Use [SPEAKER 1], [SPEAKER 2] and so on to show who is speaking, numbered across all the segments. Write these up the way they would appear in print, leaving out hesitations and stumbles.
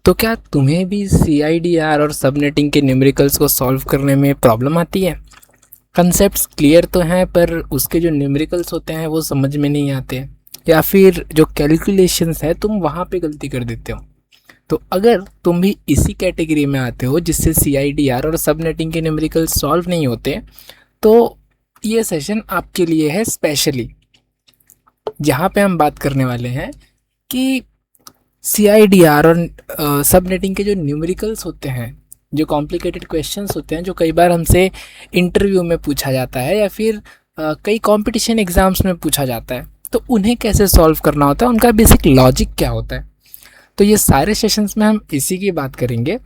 [SPEAKER 1] तो क्या तुम्हें भी CIDR और सबनेटिंग के न्यूमेरिकल्स को सॉल्व करने में प्रॉब्लम आती है? कंसेप्ट्स क्लियर तो हैं पर उसके जो न्यूमेरिकल्स होते हैं वो समझ में नहीं आते, या फिर जो कैलकुलेशंस है तुम वहाँ पे गलती कर देते हो। तो अगर तुम भी इसी कैटेगरी में आते हो जिससे CIDR और सबनेटिंग के न्यूमेरिकल्स सॉल्व नहीं होते, तो ये सेशन आपके लिए है स्पेशली, जहाँ पे हम बात करने वाले हैं कि CIDR और सबनेटिंग के जो न्यूमेरिकल्स होते हैं, जो कॉम्प्लिकेटेड क्वेश्चंस होते हैं, जो कई बार हमसे इंटरव्यू में पूछा जाता है या फिर कई कंपटीशन एग्जाम्स में पूछा जाता है, तो उन्हें कैसे सॉल्व करना होता है, उनका बेसिक लॉजिक क्या होता है। तो ये सारे सेशंस में हम इसी की बात करेंगे।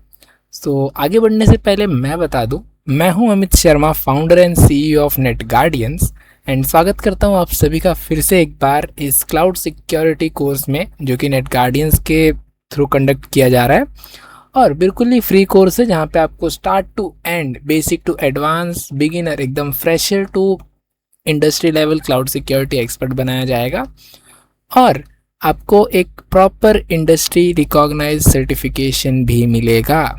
[SPEAKER 1] सो आगे बढ़ने से पहले मैं बता दूं, मैं हूं Amit Sharma, founder and CEO of net guardians, and स्वागत करता हूं आप सभी का फिर से एक बार इस क्लाउड सिक्योरिटी कोर्स में, जो कि नेट गार्डियंस के थ्रू कंडक्ट किया जा रहा है और बिल्कुल ही फ्री कोर्स है, जहां पे आपको start to end, basic to advance, beginner, एकदम fresher to industry level cloud security expert बनाया जाएगा और आपको एक प्रॉपर इंडस्ट्री रिकॉग्नाइज सर्टिफिकेशन भी मिलेगा।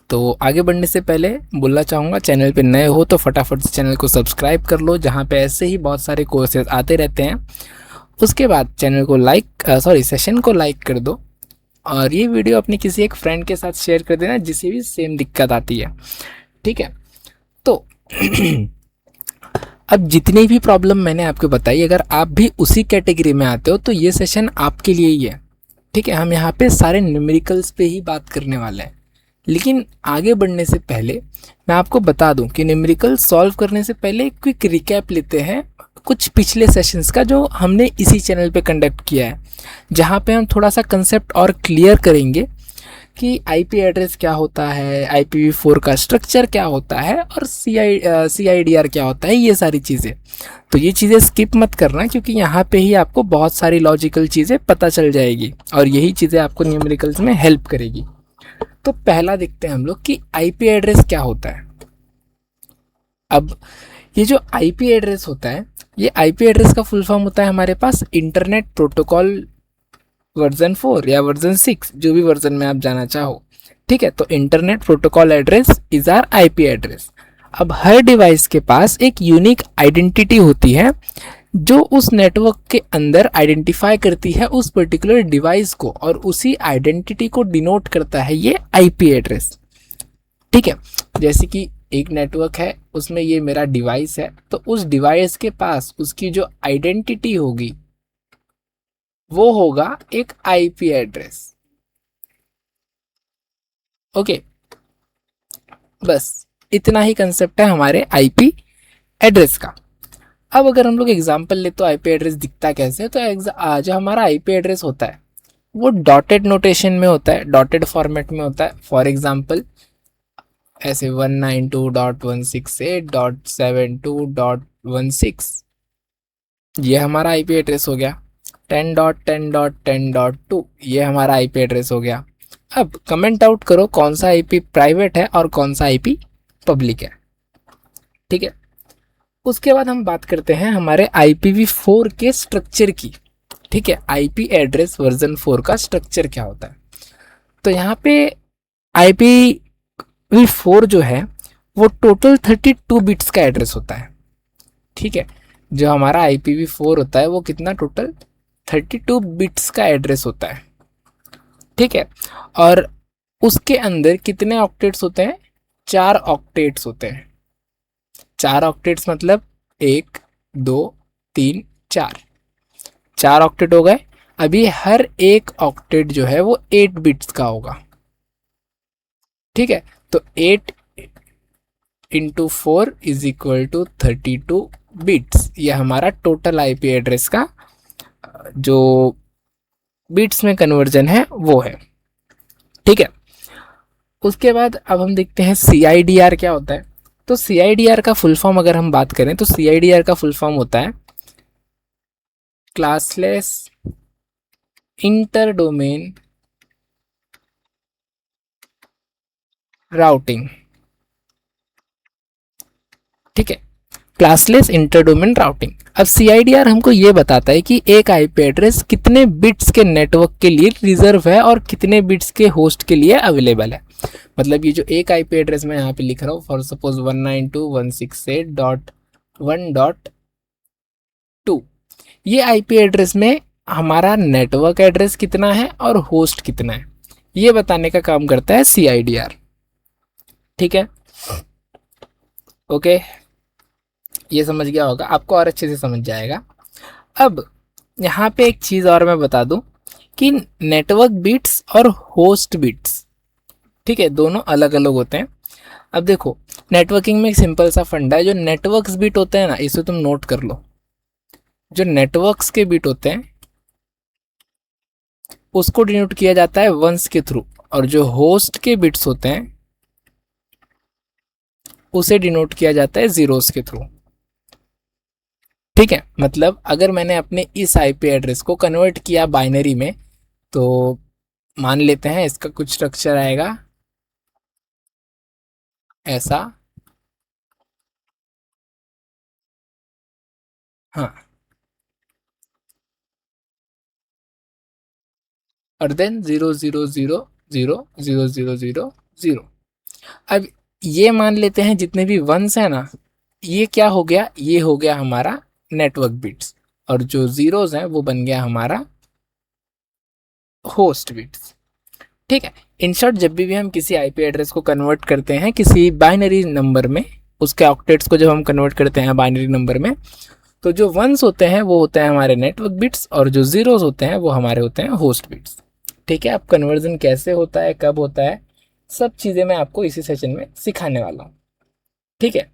[SPEAKER 1] तो आगे बढ़ने से पहले बोलना चाहूँगा, चैनल पे नए हो तो फटाफट से चैनल को सब्सक्राइब कर लो, जहाँ पे ऐसे ही बहुत सारे कोर्सेज आते रहते हैं। उसके बाद चैनल को सेशन को लाइक कर दो और ये वीडियो अपने किसी एक फ्रेंड के साथ शेयर कर देना जिसे भी सेम दिक्कत आती है, ठीक है। तो अब जितनी भी प्रॉब्लम मैंने आपको बताई, अगर आप भी उसी कैटेगरी में आते हो तो ये सेशन आपके लिए ही है, ठीक है। हम यहाँ पे सारे न्यूमेरिकल्स पे ही बात करने वाले हैं, लेकिन आगे बढ़ने से पहले मैं आपको बता दूं कि न्यूमेरिकल सॉल्व करने से पहले एक क्विक रिकैप लेते हैं कुछ पिछले सेशंस का, जो हमने इसी चैनल पे कंडक्ट किया है, जहाँ पे हम थोड़ा सा कंसेप्ट और क्लियर करेंगे कि IP एड्रेस क्या होता है, IPv4 का स्ट्रक्चर क्या होता है और CIDR क्या होता है, ये सारी चीज़ें। तो ये चीज़ें स्किप मत करना, क्योंकि यहाँ पे ही आपको बहुत सारी लॉजिकल चीज़ें पता चल जाएगी और यही चीज़ें आपको न्यूमेरिकल्स में हेल्प करेगी। तो पहला देखते हैं हम लोग कि IP एड्रेस क्या होता है। अब ये जो IP एड्रेस होता है, ये IP एड्रेस का फुल फॉर्म होता है हमारे पास इंटरनेट प्रोटोकॉल वर्जन 4 या वर्जन 6, जो भी वर्जन में आप जाना चाहो, ठीक है। तो internet protocol address is or IP address. अब हर डिवाइस के पास एक यूनिक आइडेंटिटी होती है जो उस नेटवर्क के अंदर आइडेंटिफाई करती है उस पर्टिकुलर डिवाइस को, और उसी आइडेंटिटी को डिनोट करता है ये IP एड्रेस, ठीक है। जैसे कि एक नेटवर्क है, उसमें ये मेरा डिवाइस है, तो उस डिवाइस के पास उसकी जो आइडेंटिटी होगी वो होगा एक IP एड्रेस, ओके। बस इतना ही कंसेप्ट है हमारे IP एड्रेस का। अब अगर हम लोग एग्जांपल ले तो IP एड्रेस दिखता कैसे है, तो जो हमारा IP एड्रेस होता है वो डॉटेड नोटेशन में होता है, डॉटेड फॉर्मेट में होता है। फॉर एग्जांपल ऐसे 192.168.72.16, ये हमारा IP एड्रेस हो गया। 10.10.10.2 ये हमारा IP एड्रेस हो गया। अब कमेंट आउट करो कौन सा IP प्राइवेट है और कौन सा IP पब्लिक है, ठीक है। उसके बाद हम बात करते हैं हमारे IPv4 के स्ट्रक्चर की, ठीक है। IP एड्रेस वर्जन 4 का स्ट्रक्चर क्या होता है, तो यहाँ पे IPv4 जो है वो टोटल 32 बिट्स का एड्रेस होता है, ठीक है। जो हमारा IPv4 होता है वो कितना, टोटल 32 बिट्स का एड्रेस होता है, ठीक है। और उसके अंदर कितने ऑक्टेट्स होते हैं, 4 ऑक्टेट्स होते हैं। 4 ऑक्टेट्स मतलब 1 2 3 4, 4 ऑक्टेट हो गए। अभी हर एक ऑक्टेट जो है वो 8 बिट्स का होगा, ठीक है। तो 8 into 4 is equal to 32 bits, ये हमारा टोटल IP एड्रेस का जो बिट्स में कन्वर्जन है वो है, ठीक है। उसके बाद अब हम देखते हैं CIDR क्या होता है। तो CIDR का फुल फॉर्म अगर हम बात करें तो CIDR का फुल फॉर्म होता है क्लासलेस इंटर डोमेन राउटिंग, ठीक है। Classless interdomain routing. अब CIDR हमको ये बताता है कि एक आईपी एड्रेस कितने बिट्स के नेटवर्क के लिए रिजर्व है और कितने बिट्स के होस्ट के लिए अवेलेबल है। मतलब ये जो एक आईपी एड्रेस मैं यहाँ पे लिख रहा हूँ, फॉर सपोज 192.168.1.2, ये आईपी एड्रेस में हमारा नेटवर्क एड्रेस कितना है और होस्ट कितना है, ये बताने का काम करता है CIDR। ठीक है, ओके, ये समझ गया होगा आपको और अच्छे से समझ जाएगा। अब यहाँ पे एक चीज़ और मैं बता दूं कि नेटवर्क बिट्स और होस्ट बिट्स, ठीक है, दोनों अलग अलग होते हैं। अब देखो, नेटवर्किंग में एक सिंपल सा फंडा है, जो नेटवर्क्स बिट होते हैं ना, इसे तुम नोट कर लो। जो नेटवर्क्स के बिट होते हैं उसको डिनोट किया जाता है वंस के थ्रू, और जो होस्ट के बिट्स होते हैं उसे डिनोट किया जाता है जीरोस के थ्रू। ठीक है, मतलब अगर मैंने अपने इस आईपी एड्रेस को कन्वर्ट किया बाइनरी में, तो मान लेते हैं इसका कुछ स्ट्रक्चर आएगा ऐसा, हाँ, और देन 0 0 0 0 0 0 0 0। अब ये मान लेते हैं जितने भी वंस है ना, ये क्या हो गया, ये हो गया हमारा नेटवर्क बिट्स, और जो जीरोस हैं वो बन गया हमारा होस्ट बिट्स। ठीक है, इन शॉर्ट जब भी हम किसी आईपी एड्रेस को कन्वर्ट करते हैं किसी बाइनरी नंबर में, उसके ऑक्टेट्स को जब हम कन्वर्ट करते हैं बाइनरी नंबर में, तो जो वंस होते हैं वो होते हैं हमारे नेटवर्क बिट्स, और जो जीरोस होते हैं वो हमारे होते हैं होस्ट बिट्स। ठीक है, अब कन्वर्जन कैसे होता है, कब होता है, सब चीज़ें मैं आपको इसी सेशन में सिखाने वाला हूँ। ठीक है,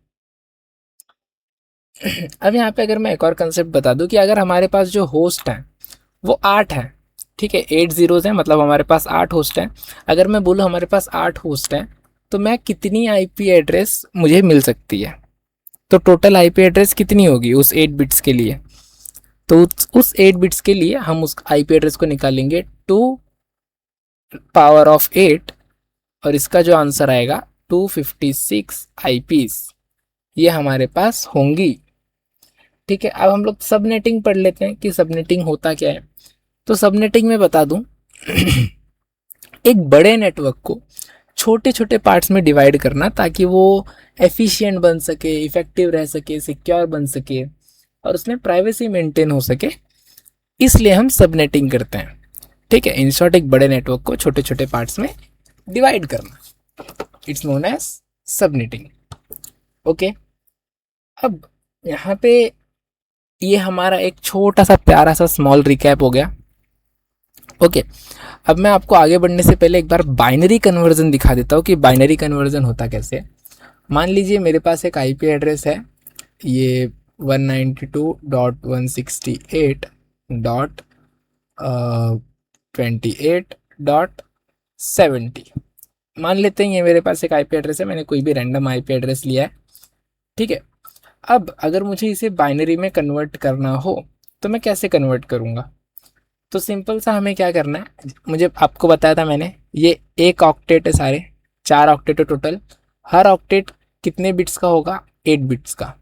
[SPEAKER 1] अब यहाँ पे अगर मैं एक और कंसेप्ट बता दूँ कि अगर हमारे पास जो होस्ट हैं वो 8 हैं, ठीक है, 8 जीरोज़ हैं, मतलब हमारे पास 8 होस्ट हैं। अगर मैं बोलूँ हमारे पास 8 होस्ट हैं, तो मैं कितनी आईपी एड्रेस मुझे मिल सकती है, तो टोटल आईपी एड्रेस कितनी होगी उस 8 बिट्स के लिए। तो उस 8 बिट्स के लिए हम उस आईपी एड्रेस को निकालेंगे 2 पावर ऑफ 8, और इसका जो आंसर आएगा 256 आईपीज ये हमारे पास होंगी। ठीक है, अब हम लोग सबनेटिंग पढ़ लेते हैं कि सबनेटिंग होता क्या है। तो सबनेटिंग में बता दूं एक बड़े नेटवर्क को छोटे छोटे पार्ट्स में डिवाइड करना, ताकि वो एफिशिएंट बन सके, इफेक्टिव रह सके, सिक्योर बन सके, और उसमें प्राइवेसी मेंटेन हो सके, इसलिए हम सबनेटिंग करते हैं। ठीक है, इन शॉर्ट एक बड़े नेटवर्क को छोटे छोटे पार्ट्स में डिवाइड करना, it's known as subnetting. Okay, अब यहाँ पे ये हमारा एक छोटा सा प्यारा सा स्मॉल रिकैप हो गया। ओके, अब मैं आपको आगे बढ़ने से पहले एक बार बाइनरी कन्वर्जन दिखा देता हूँ कि बाइनरी कन्वर्जन होता कैसे है। मान लीजिए मेरे पास एक आईपी एड्रेस है, ये 192.168.28.70 मान लेते हैं, ये मेरे पास एक आईपी एड्रेस है, मैंने कोई भी रैंडम आईपी एड्रेस लिया है। ठीक है, अब अगर मुझे इसे बाइनरी में कन्वर्ट करना हो तो मैं कैसे कन्वर्ट करूँगा। तो सिंपल सा हमें क्या करना है, मुझे आपको बताया था मैंने, ये एक ऑक्टेट है, सारे 4 ऑक्टेट है टोटल। हर ऑक्टेट कितने बिट्स का होगा, 8 बिट्स का।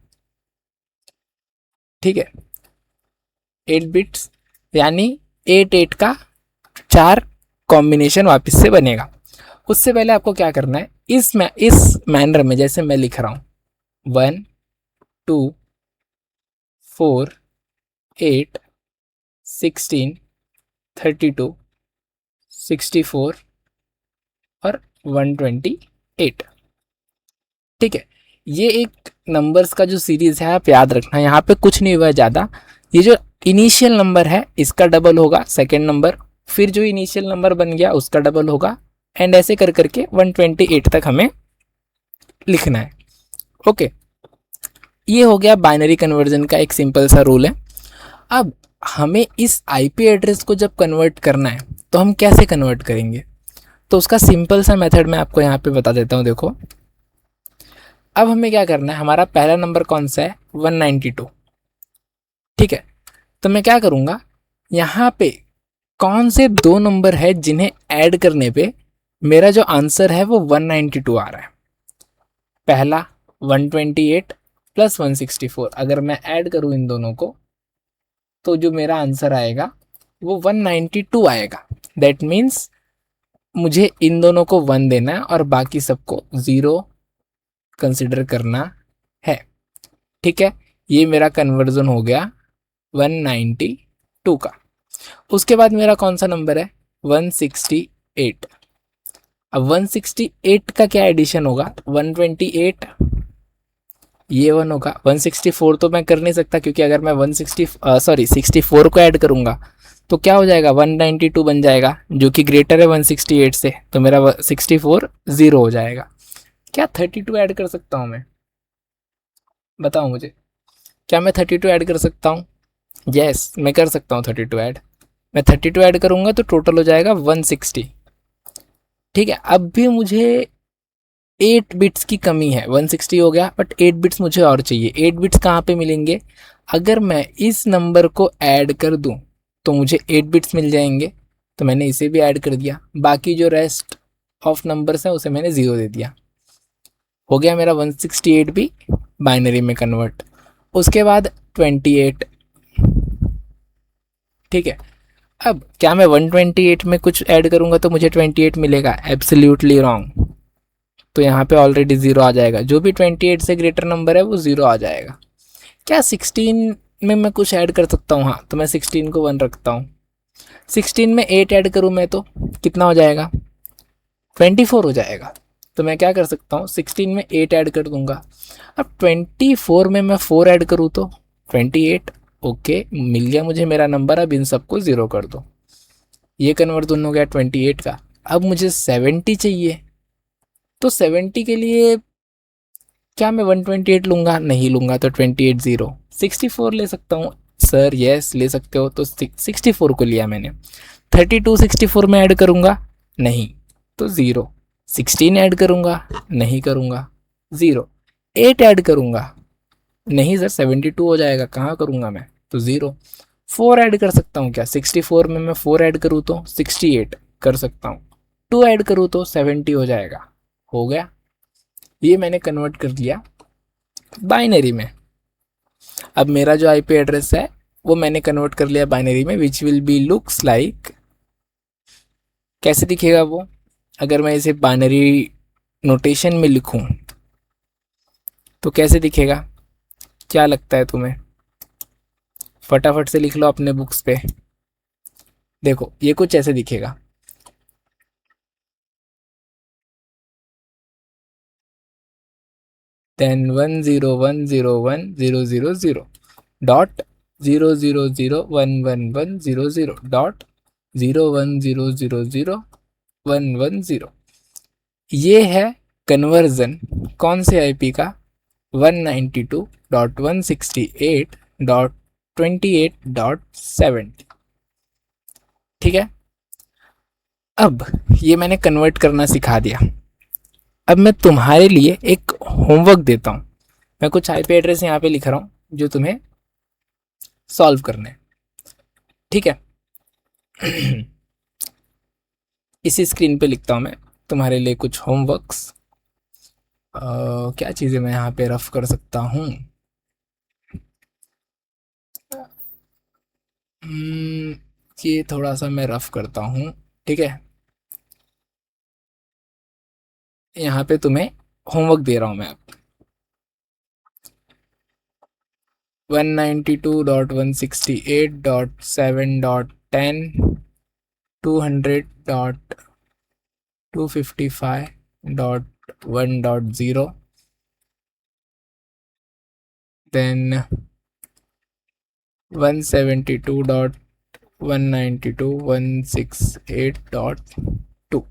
[SPEAKER 1] ठीक है, 8 बिट्स यानी 8 का 4 कॉम्बिनेशन वापस से बनेगा। उससे पहले आपको क्या करना है, इस मैनर में जैसे मैं लिख रहा हूँ 1 2 4 8 16 32 64 और 128। ठीक है, ये एक नंबर्स का जो सीरीज़ है आप याद रखना, यहाँ पे कुछ नहीं हुआ ज़्यादा। ये जो इनिशियल नंबर है इसका डबल होगा सेकेंड नंबर, फिर जो इनिशियल नंबर बन गया उसका डबल होगा, एंड ऐसे कर करके 128 तक हमें लिखना है। ओके, ये हो गया बाइनरी कन्वर्जन का एक सिंपल सा रूल है। अब हमें इस आईपी एड्रेस को जब कन्वर्ट करना है तो हम कैसे कन्वर्ट करेंगे, तो उसका सिंपल सा मेथड मैं आपको यहाँ पे बता देता हूँ। देखो, अब हमें क्या करना है, हमारा पहला नंबर कौन सा है, 192। ठीक है, तो मैं क्या करूँगा, यहाँ पे कौन से 2 नंबर है जिन्हें ऐड करने पे मेरा जो आंसर है वो 192 आ रहा है। पहला 128 प्लस 164, अगर मैं ऐड करूँ इन दोनों को तो जो मेरा आंसर आएगा वो 192 आएगा। दैट मीन्स मुझे इन दोनों को 1 देना है और बाकी सबको 0 कंसिडर करना है। ठीक है, ये मेरा कन्वर्जन हो गया 192 का। उसके बाद मेरा कौन सा नंबर है, 168। अब 168 का क्या एडिशन होगा, 128 ये 1 होगा, 164 तो मैं कर नहीं सकता क्योंकि अगर मैं 64 को ऐड करूंगा तो क्या हो जाएगा, 192 बन जाएगा जो कि ग्रेटर है 168 से, तो मेरा 64 0 हो जाएगा। क्या 32 ऐड कर सकता हूँ मैं, बताओ मुझे, क्या मैं 32 ऐड कर सकता हूँ? यस, मैं कर सकता हूँ 32 ऐड। मैं 32 ऐड करूँगा तो टोटल हो जाएगा 160। ठीक है, अब भी मुझे 8 बिट्स की कमी है, 160 हो गया बट 8 बिट्स मुझे और चाहिए। 8 बिट्स कहाँ पे मिलेंगे, अगर मैं इस नंबर को ऐड कर दूं तो मुझे 8 बिट्स मिल जाएंगे, तो मैंने इसे भी ऐड कर दिया। बाकी जो रेस्ट ऑफ नंबर्स हैं उसे मैंने 0 दे दिया। हो गया मेरा 168 भी बाइनरी में कन्वर्ट। उसके बाद 28। ठीक है, अब क्या मैं 128 में कुछ ऐड करूंगा तो मुझे 28 मिलेगा? Absolutely wrong. तो यहाँ पे ऑलरेडी 0 आ जाएगा, जो भी 28 से ग्रेटर नंबर है वो 0 आ जाएगा। क्या 16 में मैं कुछ ऐड कर सकता हूँ? हाँ, तो मैं 16 को 1 रखता हूँ। 16 में 8 ऐड करूँ मैं तो कितना हो जाएगा, 24 हो जाएगा। तो मैं क्या कर सकता हूँ, 16 में 8 ऐड कर दूंगा। अब 24 में मैं 4 ऐड करूँ तो 28। ओके, मिल गया मुझे मेरा नंबर। अब इन सबको 0 कर दो, ये कन्वर्जन हो गया 28 का। अब मुझे 70 चाहिए, तो 70 के लिए क्या मैं 128 लूँगा? नहीं लूँगा, तो 28 0। 64 ले सकता हूँ सर? यस ले सकते हो, तो 64 को लिया मैंने। 32 64 में ऐड करूँगा? नहीं, तो 0। 16 ऐड करूँगा? नहीं करूँगा, 0। 8 ऐड करूँगा? नहीं सर, 72 हो जाएगा, कहाँ करूँगा मैं, तो 0। 4 ऐड कर सकता हूँ क्या? 64 में मैं 4 ऐड करूँ तो 68 कर सकता हूँ। 2 ऐड करूँ तो 70 हो जाएगा। हो गया, ये मैंने कन्वर्ट कर दिया बाइनरी में। अब मेरा जो आईपी एड्रेस है वो मैंने कन्वर्ट कर लिया बाइनरी में, which will be looks like, कैसे दिखेगा वो, अगर मैं इसे बाइनरी नोटेशन में लिखूं तो कैसे दिखेगा, क्या लगता है तुम्हें? फटाफट से लिख लो अपने बुक्स पे। देखो ये कुछ ऐसे दिखेगा। देन 101010000 डॉट 0001100 डॉट 01000 ये है कन्वर्जन कौन से आईपी का, 192.168.28.70। ठीक है, अब ये मैंने कन्वर्ट करना सिखा दिया। अब मैं तुम्हारे लिए एक होमवर्क देता हूँ। मैं कुछ आईपी एड्रेस यहाँ पे लिख रहा हूँ जो तुम्हें सॉल्व करने हैं। ठीक है इसी स्क्रीन पे लिखता हूँ मैं तुम्हारे लिए कुछ होमवर्क्स। क्या चीज़ें मैं यहाँ पे रफ कर सकता हूँ? ये थोड़ा सा मैं रफ करता हूँ। ठीक है, यहाँ पे तुम्हें होमवर्क दे रहा हूँ मैं। 192.168.7.10 200.255.1.0 then 172.192.168.2।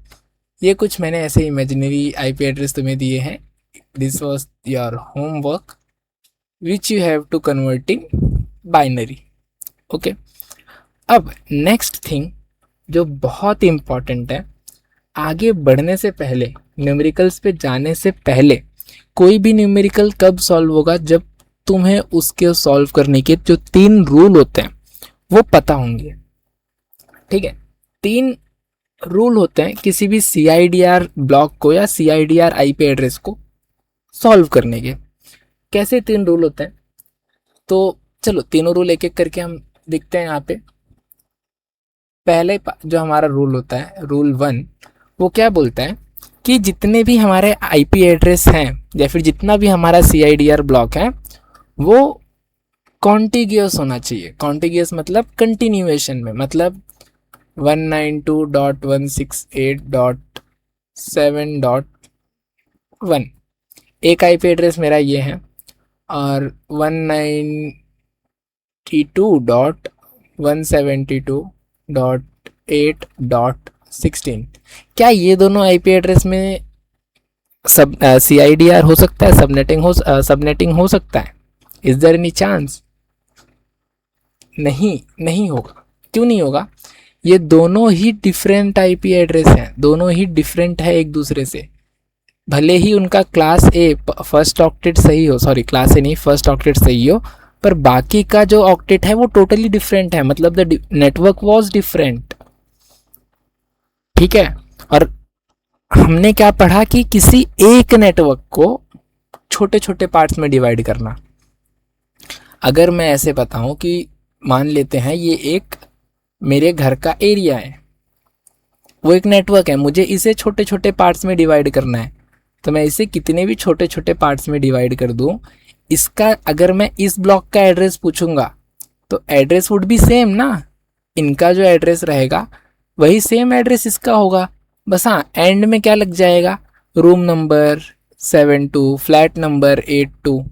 [SPEAKER 1] ये कुछ मैंने ऐसे इमेजिनरी आईपी एड्रेस तुम्हें दिए हैं। This was your homework which you have to convert in binary. Okay, अब नेक्स्ट थिंग जो बहुत इम्पॉर्टेंट है, आगे बढ़ने से पहले, न्यूमेरिकल्स पे जाने से पहले, कोई भी न्यूमेरिकल कब सॉल्व होगा, जब तुम्हें उसके सॉल्व करने के जो 3 रूल होते हैं वो पता होंगे। ठीक है, 3 रूल होते हैं किसी भी CIDR ब्लॉक को या CIDR आईपी एड्रेस को सॉल्व करने के। कैसे 3 रूल होते हैं, तो चलो तीनों रूल एक एक करके हम देखते हैं यहाँ पे। पहले जो हमारा रूल होता है, रूल 1, वो क्या बोलता है कि जितने भी हमारे आईपी एड्रेस हैं या फिर जितना भी हमारा सीआईडीआर ब्लॉक है वो कॉन्टिग्यूस होना चाहिए। कॉन्टिग्यूस मतलब कंटिन्यूएशन में, मतलब 192.168.7.1 एक आईपी एड्रेस मेरा ये है, और 192.172.8.16, क्या ये दोनों आईपी एड्रेस में सब सीआईडीआर हो सकता है, सबनेटिंग हो सकता है? Is there any chance? नहीं, नहीं होगा। क्यों नहीं होगा? ये दोनों ही डिफरेंट आईपी एड्रेस हैं, दोनों ही डिफरेंट है एक दूसरे से। भले ही उनका क्लास ए फर्स्ट ऑक्टेट सही हो, सॉरी क्लास ए नहीं, फर्स्ट ऑक्टेट सही हो, पर बाकी का जो ऑक्टेट है वो टोटली डिफरेंट है, मतलब द नेटवर्क वाज डिफरेंट। ठीक है। और हमने क्या पढ़ा कि किसी एक नेटवर्क को छोटे छोटे पार्ट्स में डिवाइड करना। अगर मैं ऐसे बताऊं कि मान लेते हैं ये एक मेरे घर का एरिया है, वो एक नेटवर्क है, मुझे इसे छोटे छोटे पार्ट्स में डिवाइड करना है, तो मैं इसे कितने भी छोटे छोटे पार्ट्स में डिवाइड कर दूं, इसका अगर मैं इस ब्लॉक का एड्रेस पूछूंगा तो एड्रेस वुड बी सेम ना। इनका जो एड्रेस रहेगा वही सेम एड्रेस इसका होगा। बस हाँ, एंड में क्या लग जाएगा, room number 72, flat number 82।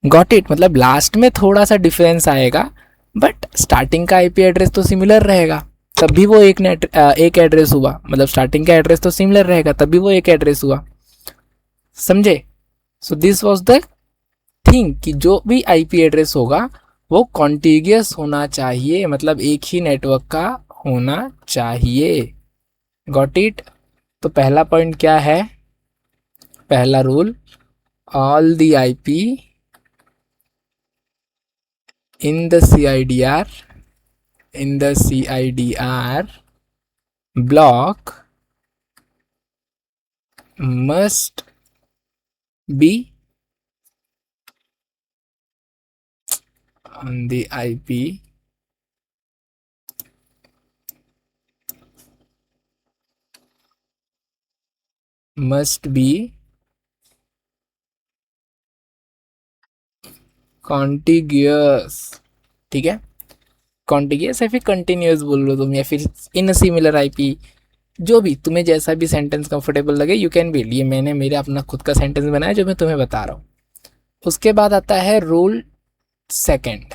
[SPEAKER 1] Got it? मतलब लास्ट में थोड़ा सा डिफरेंस आएगा, बट स्टार्टिंग का आईपी एड्रेस तो सिमिलर रहेगा, तब भी वो एक एड्रेस हुआ। मतलब स्टार्टिंग का एड्रेस तो सिमिलर रहेगा, तब भी वो एक एड्रेस हुआ। समझे? So this was the thing कि जो भी आईपी एड्रेस होगा वो कॉन्टिग्यूस होना चाहिए, मतलब एक ही नेटवर्क का होना चाहिए। Got it? तो पहला पॉइंट क्या है, पहला rule, all the IP in the CIDR block must be on the IP must be contiguous। ठीक है, कॉन्टिग्यूस या फिर कंटिन्यूस बोल लो तुम, या फिर इन सिमिलर आईपी, जो भी तुम्हें जैसा भी सेंटेंस कंफर्टेबल लगे यू कैन बिल्ड। ये मैंने मेरे अपना खुद का सेंटेंस बनाया जो मैं तुम्हें बता रहा हूँ। उसके बाद आता है रूल सेकंड।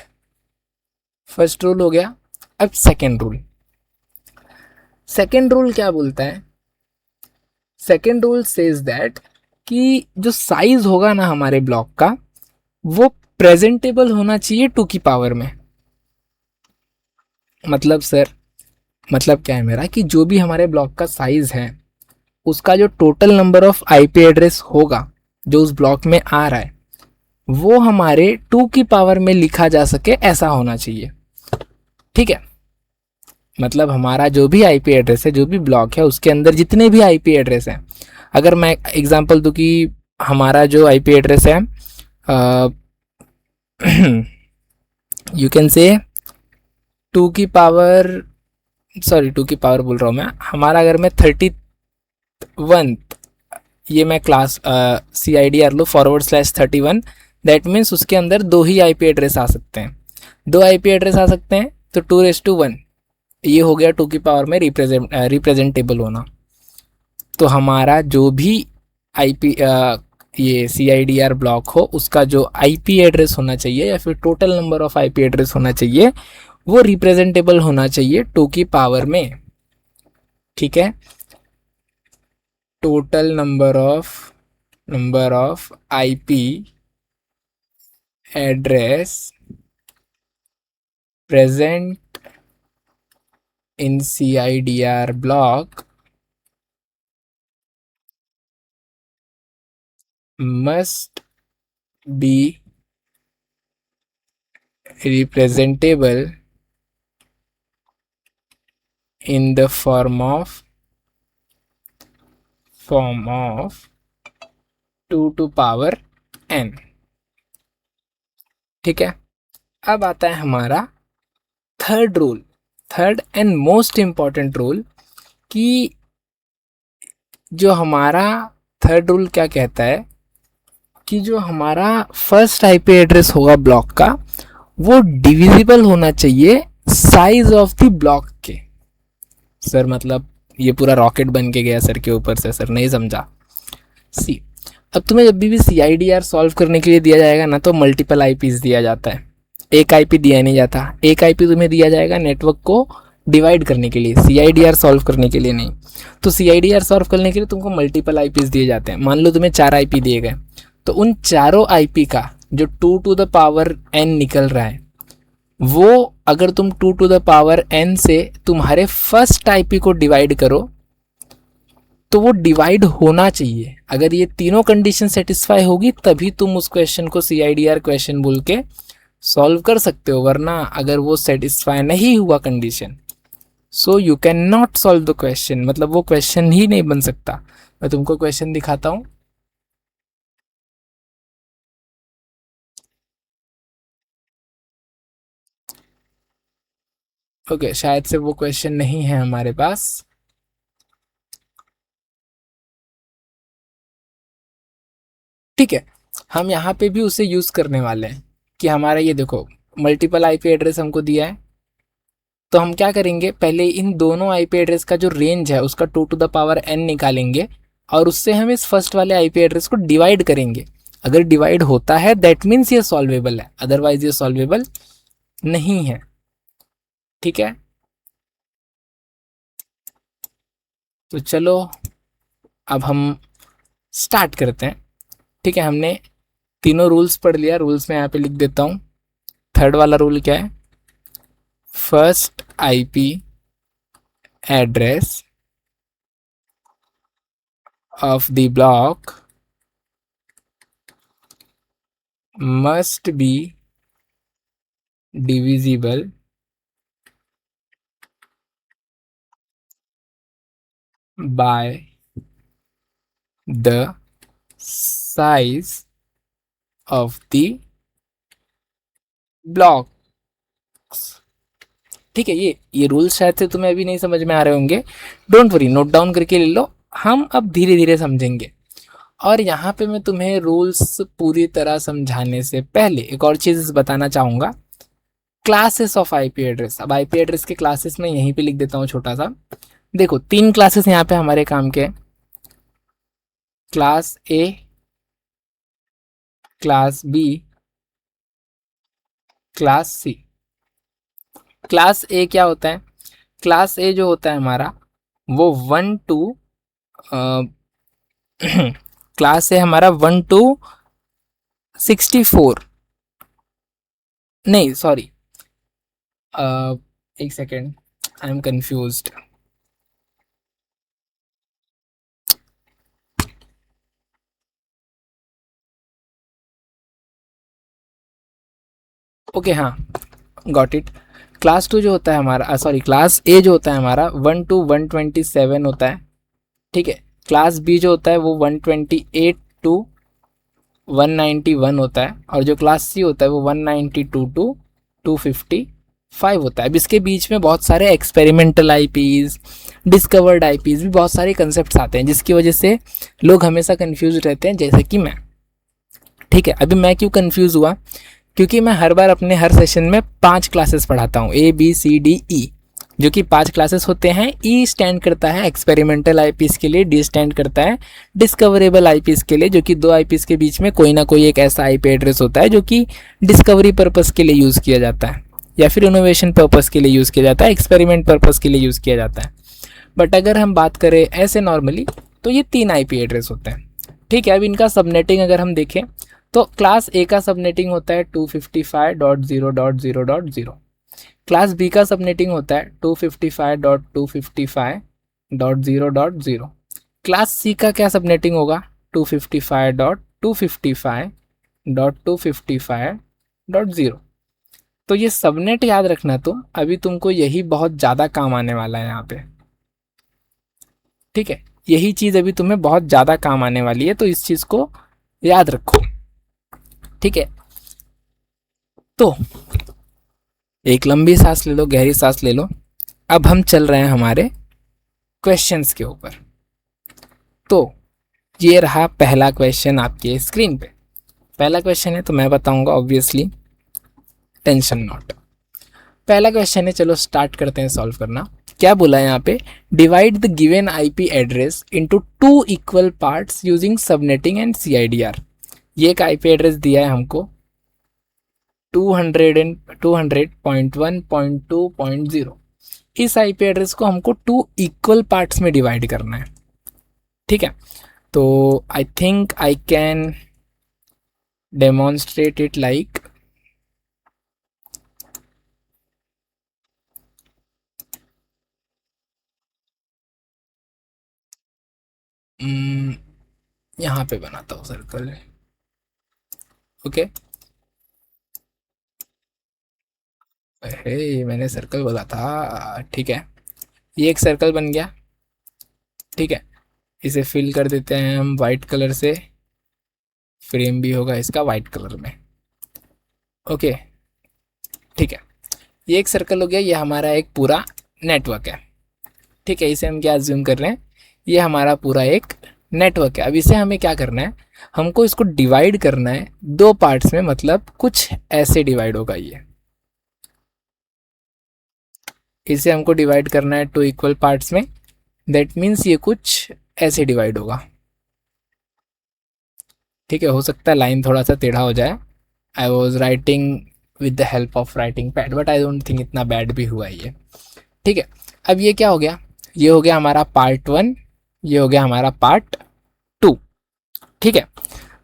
[SPEAKER 1] फर्स्ट रूल हो गया, अब सेकंड रूल। सेकंड रूल क्या बोलता है? सेकंड रूल सेज दैट कि जो साइज होगा ना हमारे ब्लॉक का वो प्रेजेंटेबल होना चाहिए 2 की पावर में। मतलब सर, मतलब क्या है मेरा कि जो भी हमारे ब्लॉक का साइज है उसका जो total number of IP address होगा जो उस ब्लॉक में आ रहा है वो हमारे 2 की पावर में लिखा जा सके, ऐसा होना चाहिए। ठीक है, मतलब हमारा जो भी आईपी एड्रेस है, जो भी ब्लॉक है उसके अंदर जितने भी आईपी एड्रेस हैं, अगर मैं एग्जांपल दूं कि हमारा जो आईपी एड्रेस है यू कैन से 2 की पावर, सॉरी 2 की पावर बोल रहा हूँ मैं, हमारा अगर मैं 31, ये मैं class C I D R लो /31, दैट मीन्स उसके अंदर 2 ही आईपी एड्रेस आ सकते हैं, 2 आईपी एड्रेस आ सकते हैं, तो 2:1 ये हो गया 2 की पावर में रिप्रेजेंटेबल होना। तो हमारा जो भी आईपी ये सी आई डी आर ब्लॉक हो उसका जो आईपी एड्रेस होना चाहिए या फिर total number of IP address होना चाहिए वो रिप्रेजेंटेबल होना चाहिए 2 की पावर में। ठीक है, total number of IP address present in CIDR block must be representable in the form of 2 to power n। ठीक है, अब आता है हमारा third rule, third and most important rule, कि जो हमारा थर्ड रूल क्या कहता है कि जो हमारा फर्स्ट आईपी एड्रेस होगा ब्लॉक का, वो डिविजिबल होना चाहिए साइज ऑफ द ब्लॉक के। सर मतलब ये पूरा रॉकेट बन के गया सर के ऊपर से, सर नहीं समझा। सी, अब तुम्हें जब भी CIDR सॉल्व करने के लिए दिया जाएगा ना, तो मल्टीपल आईपीज दिया जाता है, एक आईपी दिया नहीं जाता। एक आईपी तुम्हें दिया जाएगा नेटवर्क को डिवाइड करने के लिए, CIDR सॉल्व करने के लिए नहीं। तो CIDR सॉल्व करने के लिए तुमको मल्टीपल आईपीज दिए जाते हैं। मान लो तुम्हें 4 आईपी दिए गए, तो उन चारों आईपी का जो 2 to the power n निकल रहा है, वो अगर तुम 2 to the power n से तुम्हारे फर्स्ट आईपी को डिवाइड करो, तो वो डिवाइड होना चाहिए। अगर ये तीनों कंडीशन सेटिस्फाई होगी तभी तुम उस क्वेश्चन को CIDR क्वेश्चन बोल के सॉल्व कर सकते हो, वरना अगर वो सेटिस्फाई नहीं हुआ condition, so you can not solve the question, मतलब वो क्वेश्चन ही नहीं बन सकता। मैं तुमको क्वेश्चन दिखाता हूँ। ओके, शायद से वो क्वेश्चन नहीं है हमारे पास। ठीक है, हम यहाँ पे भी उसे यूज़ करने वाले हैं कि हमारा ये देखो मल्टीपल आईपी एड्रेस हमको दिया है, तो हम क्या करेंगे, पहले इन दोनों आईपी एड्रेस का जो रेंज है उसका 2 to the power n निकालेंगे, और उससे हम इस फर्स्ट वाले आईपी एड्रेस को डिवाइड करेंगे। अगर डिवाइड होता है दैट मीन्स ये सॉल्वेबल है, अदरवाइज ये सॉल्वेबल नहीं है। ठीक है, तो चलो अब हम स्टार्ट करते हैं। ठीक है, हमने तीनों रूल्स पढ़ लिया, रूल्स में यहाँ पे लिख देता हूँ। थर्ड वाला रूल क्या है, first IP address of the block must be divisible by the size of the blocks। ठीक है, ये रूल्स शायद से तुम्हें अभी नहीं समझ में आ रहे होंगे, डोंट वरी, नोट डाउन करके ले लो, हम अब धीरे धीरे समझेंगे। और यहाँ पे मैं तुम्हें रूल्स पूरी तरह समझाने से पहले एक और चीज़ बताना चाहूँगा, क्लासेस ऑफ आईपी एड्रेस। अब आईपी एड्रेस के क्लासेस में यहीं पे लिख देता हूँ छोटा सा। देखो 3 क्लासेस यहाँ पे हमारे काम के, class A, class B, class C. Class A क्या होता है, क्लास ए जो होता है हमारा वो 1 to क्लास ए हमारा 1 to 64, नहीं सॉरी, एक second, I am confused. Okay हाँ, गॉट इट। क्लास 2 जो होता है हमारा, सॉरी क्लास ए जो होता है हमारा 1 to 127 होता है। ठीक है, क्लास बी जो होता है वो 128 to 191 होता है, और जो क्लास सी होता है वो 192 to 255 होता है। अब इसके बीच में बहुत सारे एक्सपेरिमेंटल आईपीज, डिस्कवर्ड आईपीज भी बहुत सारे कंसेप्ट आते हैं, जिसकी वजह से लोग हमेशा कंफ्यूज रहते हैं, जैसे कि मैं। ठीक है, अभी मैं क्यों कंफ्यूज हुआ, क्योंकि मैं हर बार अपने हर सेशन में 5 क्लासेस पढ़ाता हूँ, ABCDE, जो कि 5 क्लासेस होते हैं। E स्टैंड करता है एक्सपेरिमेंटल आईपीस के लिए, D स्टैंड करता है डिस्कवरेबल आईपीस के लिए, जो कि 2 आईपीस के बीच में कोई ना कोई एक ऐसा आईपी एड्रेस होता है जो कि डिस्कवरी पर्पस के लिए यूज़ किया जाता है, या फिर इनोवेशन पर्पस के लिए यूज़ किया जाता है, एक्सपेरिमेंट पर्पस के लिए यूज़ किया जाता है। बट अगर हम बात करें ऐसे नॉर्मली, तो ये 3 आईपी एड्रेस होते हैं। ठीक है, अब इनका सबनेटिंग अगर हम देखें, तो क्लास ए का सबनेटिंग होता है 255.0.0.0, क्लास बी का सबनेटिंग होता है 255.255.0.0, क्लास सी का क्या सबनेटिंग होगा 255.255.255.0। तो ये सबनेट याद रखना, तो अभी तुमको यही बहुत ज़्यादा काम आने वाला है यहाँ पे। ठीक है, यही चीज़ अभी तुम्हें बहुत ज़्यादा काम आने वाली है, तो इस चीज़ को याद रखो। ठीक है, तो एक लंबी सांस ले लो, गहरी सांस ले लो। अब हम चल रहे हैं हमारे क्वेश्चंस के ऊपर। तो ये रहा पहला क्वेश्चन आपके स्क्रीन पे। पहला क्वेश्चन है तो मैं बताऊंगा ऑब्वियसली, टेंशन नॉट। पहला क्वेश्चन है, चलो स्टार्ट करते हैं सॉल्व करना। क्या बोला है यहाँ पे, divide the given IP address into two equal parts using subnetting and CIDR. ये एक आईपी एड्रेस दिया है हमको 200.1.2.0। इस आईपी एड्रेस को हमको टू इक्वल पार्ट्स में डिवाइड करना है। ठीक है, तो I think I can demonstrate it like, यहाँ पे बनाता हूँ सर्कल। ओके, अरे मैंने सर्कल बोला था। ठीक है, ये एक सर्कल बन गया। ठीक है, इसे फिल कर देते हैं हम वाइट कलर से, फ्रेम भी होगा इसका वाइट कलर में। ओके, ठीक है, ये एक सर्कल हो गया। ये हमारा एक पूरा नेटवर्क है। ठीक है, इसे हम क्या अज्यूम कर रहे हैं, ये हमारा पूरा एक नेटवर्क है। अब इसे हमें क्या करना है, हमको इसको डिवाइड करना है दो पार्ट्स में, मतलब कुछ ऐसे डिवाइड होगा ये। इसे हमको डिवाइड करना है टू इक्वल पार्ट्स में, दैट मीन्स ये कुछ ऐसे डिवाइड होगा। ठीक है, हो सकता है लाइन थोड़ा सा टेढ़ा हो जाए। I was writing with the help of writing pad, but I don't think इतना बैड भी हुआ ये। ठीक है, अब ये क्या हो गया, ये हो गया हमारा पार्ट 1, ये हो गया हमारा पार्ट 2। ठीक है,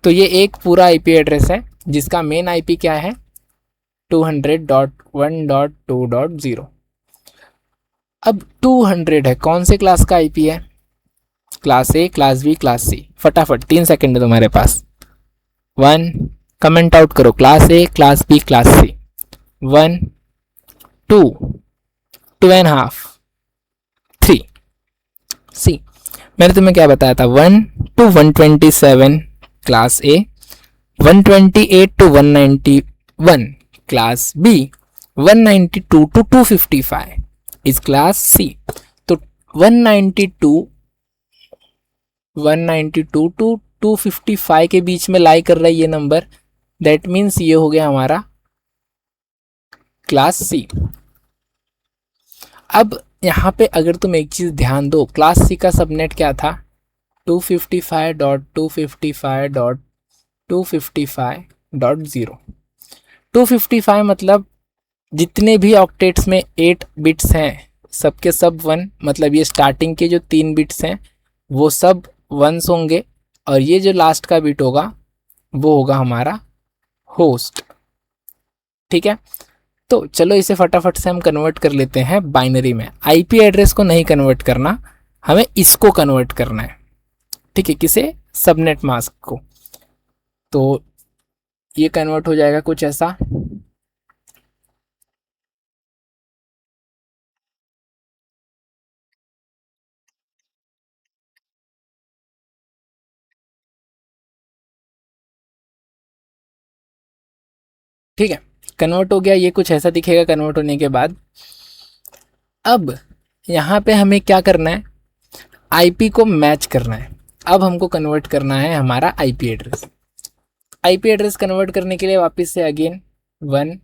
[SPEAKER 1] तो ये एक पूरा आईपी एड्रेस है जिसका मेन आईपी क्या है, 200.1.2.0। अब 200 है, कौन से क्लास का आईपी है, class A, class B, class C. फटाफट 3 सेकंड है तुम्हारे पास। 1, कमेंट आउट करो, class A, class B, class C. 1, 2, 2.5, 3। See, मैंने तुम्हें क्या बताया था, 1 to 127 class A, 128 to 191 class B, 192 to 255 is class C. तो 192 टू 255 के बीच में लाई कर रहा है ये नंबर, दैट मीन्स ये हो गया हमारा क्लास सी। अब यहाँ पे अगर तुम एक चीज ध्यान दो, क्लास सी का सबनेट क्या था, 255.255.255.0। 255 मतलब जितने भी ऑक्टेट्स में 8 बिट्स हैं सबके सब 1, मतलब ये स्टार्टिंग के जो 3 बिट्स हैं वो सब 1s होंगे, और ये जो लास्ट का बिट होगा वो होगा हमारा होस्ट। ठीक है, तो चलो इसे फटाफट से हम कन्वर्ट कर लेते हैं बाइनरी में। आईपी एड्रेस को नहीं कन्वर्ट करना, हमें इसको कन्वर्ट करना है। ठीक है, किसे, सबनेट मास्क को। तो ये कन्वर्ट हो जाएगा कुछ ऐसा। ठीक है, कन्वर्ट हो गया, ये कुछ ऐसा दिखेगा कन्वर्ट होने के बाद। अब यहाँ पे हमें क्या करना है, आईपी को मैच करना है। अब हमको कन्वर्ट करना है हमारा IP address. IP address convert करने के लिए वापस से अगेन 1,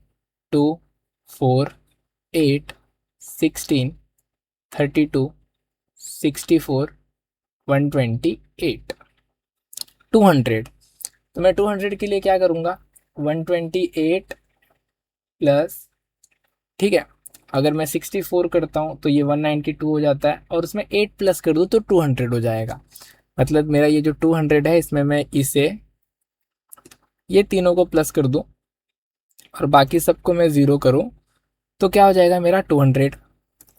[SPEAKER 1] 2, 4, 8, 16, 32, 64, 128, 200। तो मैं 200 के लिए क्या करूँगा, 128 प्लस, ठीक है, अगर मैं 64 करता हूँ तो ये 192 हो जाता है, और उसमें 8 प्लस कर दूँ तो 200 हो जाएगा। मतलब मेरा ये जो 200 है इसमें मैं इसे, ये तीनों को प्लस कर दूँ और बाकी सबको मैं ज़ीरो करूँ तो क्या हो जाएगा मेरा 200।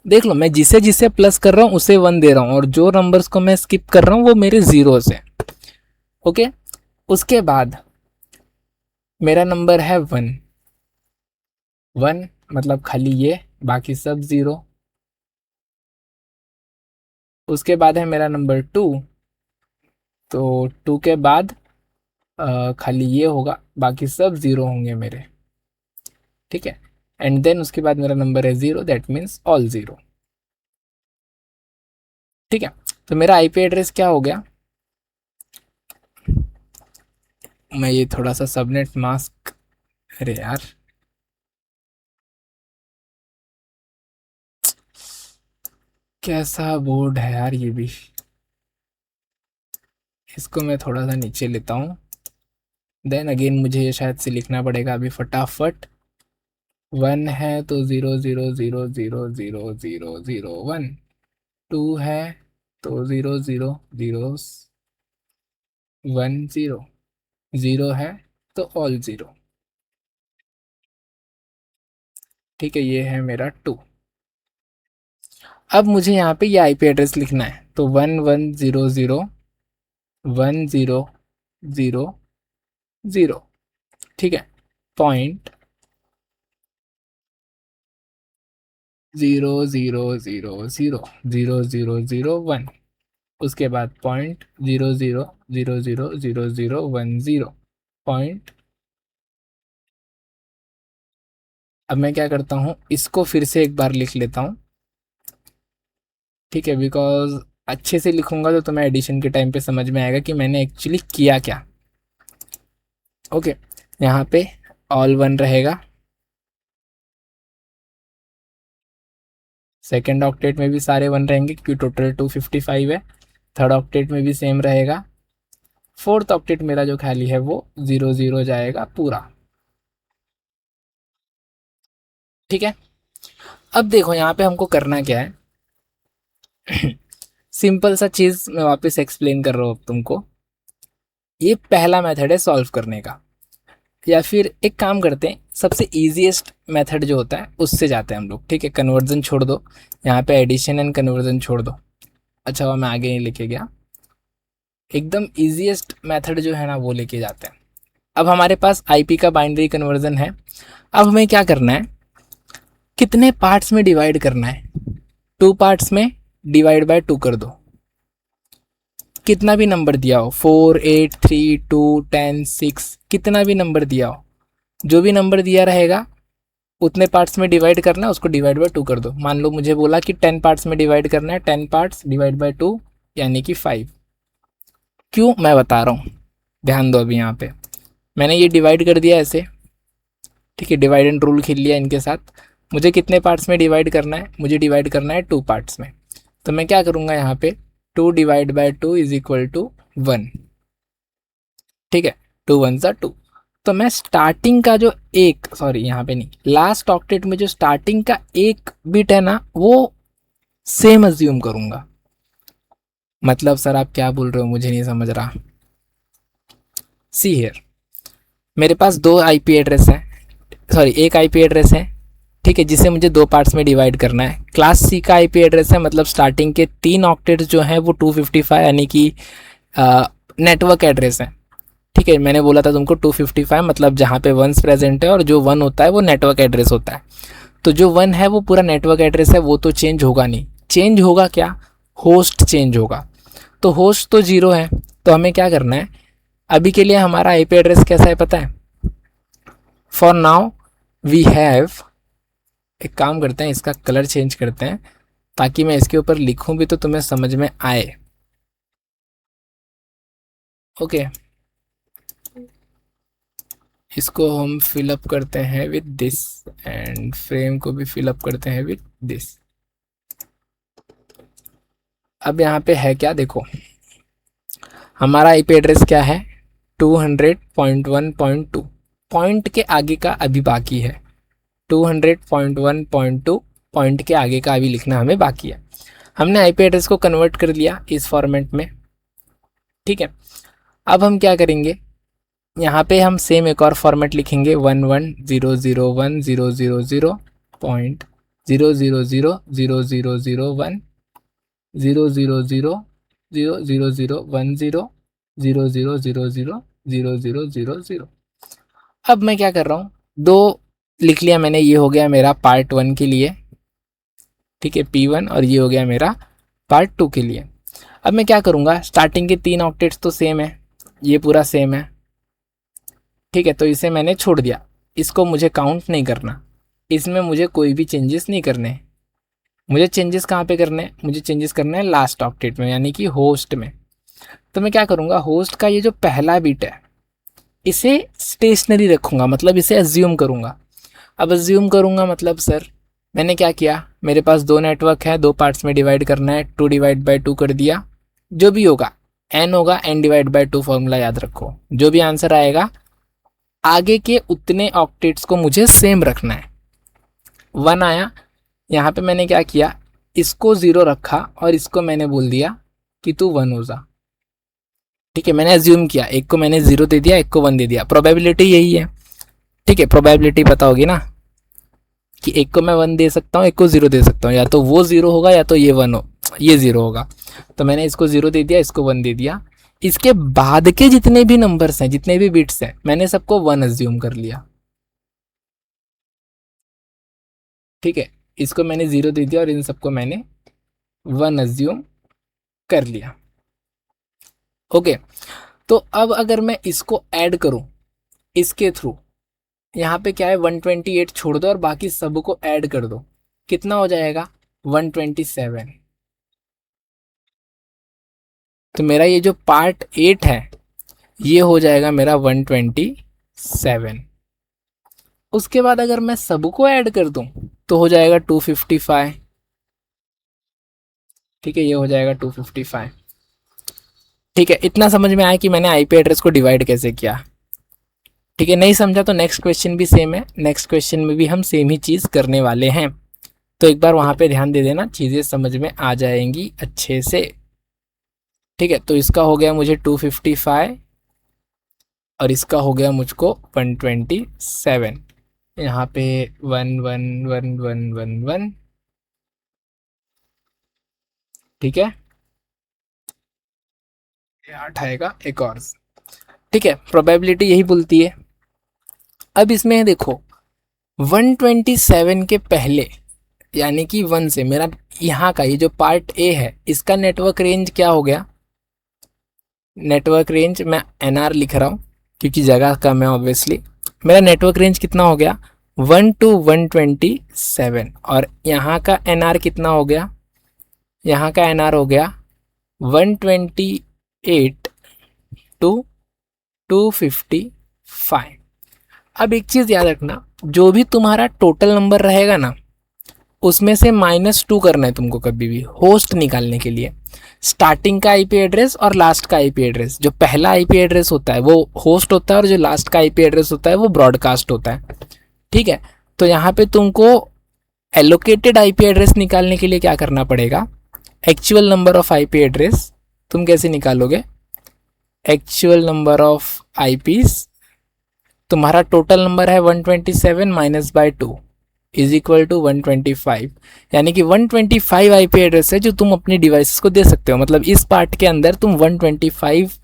[SPEAKER 1] देख लो, मैं जिसे जिसे प्लस कर रहा हूँ उसे 1 दे रहा हूँ, और जो नंबर्स को मैं स्किप कर रहा हूँ वो मेरे ज़ीरोस हैं। ओके, उसके बाद मेरा नंबर है 1, 1 मतलब खाली ये, बाकी सब 0। उसके बाद है मेरा नंबर 2, तो 2 के बाद खाली ये होगा, बाकी सब ज़ीरो होंगे मेरे, ठीक है। एंड देन उसके बाद मेरा नंबर है zero, that means all zero, ठीक है। तो मेरा आईपी एड्रेस क्या हो गया, मैं ये थोड़ा सा सबनेट मास्क, अरे यार कैसा बोर्ड है यार ये भी, इसको मैं थोड़ा सा नीचे लेता हूँ। देन अगेन मुझे ये शायद से लिखना पड़ेगा अभी फटाफट। वन है तो zero zero zero zero zero zero zero one, two है तो zero zero zero one zero, zero है तो ऑल ज़ीरो, ठीक है। ये है मेरा टू। अब मुझे यहाँ पे ये आईपी एड्रेस लिखना है, तो 1100 1000, ठीक है। पॉइंट 00000001, उसके बाद पॉइंट 00000010, पॉइंट। अब मैं क्या करता हूँ, इसको फिर से एक बार लिख लेता हूँ, ठीक है, बिकॉज अच्छे से लिखूंगा तो तुम्हें एडिशन के टाइम पे समझ में आएगा कि मैंने एक्चुअली किया क्या। ओके, यहाँ पे ऑल वन रहेगा, सेकेंड ऑक्टेट में भी सारे वन रहेंगे क्योंकि टोटल 255 है, थर्ड ऑक्टेट में भी सेम रहेगा, फोर्थ ऑक्टेट मेरा जो खाली है वो 00 जाएगा पूरा, ठीक है। अब देखो यहाँ पे हमको करना क्या है, सिंपल सा चीज़ मैं वापस एक्सप्लेन कर रहा हूँ अब तुमको। ये पहला मेथड है सॉल्व करने का, या फिर एक काम करते हैं, सबसे ईजीएस्ट मेथड जो होता है उससे जाते हैं हम लोग, ठीक है। कन्वर्जन छोड़ दो, यहाँ पे एडिशन एंड कन्वर्जन छोड़ दो, अच्छा वो मैं आगे नहीं लेके गया, एकदम ईजीएस्ट मेथड जो है ना वो लेके जाते हैं। अब हमारे पास आईपी का बाइनरी कन्वर्जन है, अब हमें क्या करना है, कितने पार्ट्स में डिवाइड करना है, टू पार्ट्स में डिवाइड बाय टू कर दो, कितना भी नंबर दिया हो, 4 8 3 2 10 6, कितना भी नंबर दिया हो, जो भी नंबर दिया रहेगा उतने पार्ट्स में डिवाइड करना है, उसको डिवाइड बाय टू कर दो। मान लो मुझे बोला कि 10 पार्ट्स में डिवाइड करना है, 10 पार्ट्स डिवाइड बाय टू यानी कि 5। क्यों, मैं बता रहा हूँ, ध्यान दो। अभी यहाँ पे मैंने ये डिवाइड कर दिया ऐसे, ठीक है, डिवाइड एंड रूल खेल लिया इनके साथ। मुझे कितने पार्ट्स में डिवाइड करना है, मुझे डिवाइड करना है टू पार्ट्स में, तो मैं क्या करूँगा यहाँ पे, 2 divide by 2 is equal to 1, ठीक है, 2 1 सा 2। तो मैं स्टार्टिंग का जो एक, सॉरी यहाँ पे नहीं, लास्ट ऑक्टेट में जो स्टार्टिंग का एक बिट है ना वो सेम अज्यूम करूँगा। मतलब सर आप क्या बोल रहे हो, मुझे नहीं समझ रहा। सी हियर, मेरे पास दो आईपी एड्रेस हैं, सॉरी एक आईपी एड्रेस है, ठीक है, जिसे मुझे दो पार्ट्स में डिवाइड करना है। क्लास सी का आईपी एड्रेस है, मतलब स्टार्टिंग के 3 ऑक्टेट्स जो हैं वो 255 यानी कि नेटवर्क एड्रेस है, ठीक है। मैंने बोला था तुमको 255 मतलब जहाँ पे वंस प्रेजेंट है, और जो वन होता है वो नेटवर्क एड्रेस होता है। तो जो वन है वो पूरा नेटवर्क एड्रेस है, वो तो चेंज होगा नहीं। चेंज होगा क्या, होस्ट चेंज होगा। तो होस्ट तो जीरो है, तो हमें क्या करना है, अभी के लिए हमारा आईपी एड्रेस कैसा है पता है, फॉर नाउ वी हैव, एक काम करते हैं इसका कलर चेंज करते हैं ताकि मैं इसके ऊपर लिखूं भी तो तुम्हें समझ में आए। ओके, इसको हम फिलअप करते हैं विद दिस, एंड फ्रेम को भी फिलअप करते हैं विद दिस। अब यहाँ पे है क्या, देखो हमारा आईपी एड्रेस क्या है, 200.1.2, पॉइंट के आगे का अभी बाकी है, 200.1.2 पॉइंट के आगे का अभी लिखना हमें बाकी है। हमने आईपी एड्रेस को कन्वर्ट कर लिया इस फॉर्मेट में, ठीक है। अब हम क्या करेंगे, यहाँ पे हम सेम एक और फॉर्मेट लिखेंगे, 11001000 पॉइंट 0000001 0000010 0000000। अब मैं क्या कर रहा हूँ, दो लिख लिया मैंने, ये हो गया मेरा पार्ट 1 के लिए, ठीक है, P1, और ये हो गया मेरा पार्ट 2 के लिए। अब मैं क्या करूँगा, स्टार्टिंग के 3 ऑक्टेट्स तो सेम है, ये पूरा सेम है, ठीक है, तो इसे मैंने छोड़ दिया, इसको मुझे काउंट नहीं करना, इसमें मुझे कोई भी चेंजेस नहीं करने। मुझे चेंजेस कहाँ पे करने हैं? मुझे चेंजेस करने हैं लास्ट ऑक्टेट में, यानी कि होस्ट में। तो मैं क्या करूँगा, होस्ट का ये जो पहला बिट है इसे स्टेशनरी रखूँगा, मतलब इसे अज्यूम करूँगा। अब अज्यूम करूँगा मतलब सर मैंने क्या किया, मेरे पास दो नेटवर्क है, दो पार्ट्स में डिवाइड करना है, 2/2 कर दिया। जो भी होगा n होगा, n/2 फॉर्मूला याद रखो, जो भी आंसर आएगा आगे के उतने ऑक्टेट्स को मुझे सेम रखना है। 1 आया, यहाँ पे मैंने क्या किया, इसको 0 रखा और इसको मैंने बोल दिया कि तू 1 हो जा। ठीक है, मैंने अज्यूम किया, एक को मैंने 0 दे दिया, एक को 1 दे दिया, प्रोबेबिलिटी यही है। ठीक है, प्रोबेबिलिटी पता होगी ना कि एक को मैं 1 दे सकता हूँ, एक को 0 दे सकता हूँ, या तो वो 0 होगा या तो ये 1 हो, ये 0 होगा। तो मैंने इसको 0 दे दिया, इसको 1 दे दिया। इसके बाद के जितने भी नंबर्स हैं, जितने भी बिट्स हैं, मैंने सबको 1 अज्यूम कर लिया। ठीक है, इसको मैंने 0 दे दिया और इन सबको मैंने 1 अज्यूम कर लिया। ओके, तो अब अगर मैं इसको ऐड करूं इसके थ्रू, यहाँ पे क्या है 128 छोड़ दो और बाकी सब को ऐड कर दो, कितना हो जाएगा 127। तो मेरा ये जो पार्ट 8 है ये हो जाएगा मेरा 127। उसके बाद अगर मैं सबको ऐड कर दूं तो हो जाएगा 255। ठीक है, ये हो जाएगा 255। ठीक है, इतना समझ में आया कि मैंने आईपी एड्रेस को डिवाइड कैसे किया। ठीक है, नहीं समझा तो नेक्स्ट क्वेश्चन भी सेम है, नेक्स्ट क्वेश्चन में भी हम सेम ही चीज़ करने वाले हैं, तो एक बार वहाँ पे ध्यान दे देना, चीज़ें समझ में आ जाएंगी अच्छे से। ठीक है, तो इसका हो गया मुझे 255 और इसका हो गया मुझको 127। यहाँ पे 1 1 1 1 1 1। ठीक है, 8 आएगा एक और। ठीक है, प्रोबेबिलिटी यही बोलती है। अब इसमें देखो 127 के पहले यानी कि 1 से मेरा यहाँ का ये जो पार्ट ए है इसका नेटवर्क रेंज क्या हो गया, नेटवर्क रेंज मैं NR लिख रहा हूँ क्योंकि जगह कम है ऑब्वियसली। मेरा नेटवर्क रेंज कितना हो गया 1 to 127 और यहाँ का NR कितना हो गया, यहाँ का NR हो गया 128 to 255। अब एक चीज़ याद रखना, जो भी तुम्हारा टोटल नंबर रहेगा ना उसमें से -2 करना है तुमको कभी भी होस्ट निकालने के लिए। स्टार्टिंग का आईपी एड्रेस और लास्ट का आईपी एड्रेस, जो पहला आईपी एड्रेस होता है वो होस्ट होता है और जो लास्ट का आईपी एड्रेस होता है वो ब्रॉडकास्ट होता है। ठीक है, तो यहाँ पे तुमको एलोकेटेड आईपी एड्रेस निकालने के लिए क्या करना पड़ेगा, actual number of IP address तुम कैसे निकालोगे, एक्चुअल नंबर ऑफ आईपीज, तुम्हारा टोटल नंबर है 127 -2 इज इक्वल टू 125, यानी कि 125 आईपी एड्रेस है जो तुम अपनी डिवाइसेस को दे सकते हो। मतलब इस पार्ट के अंदर तुम 125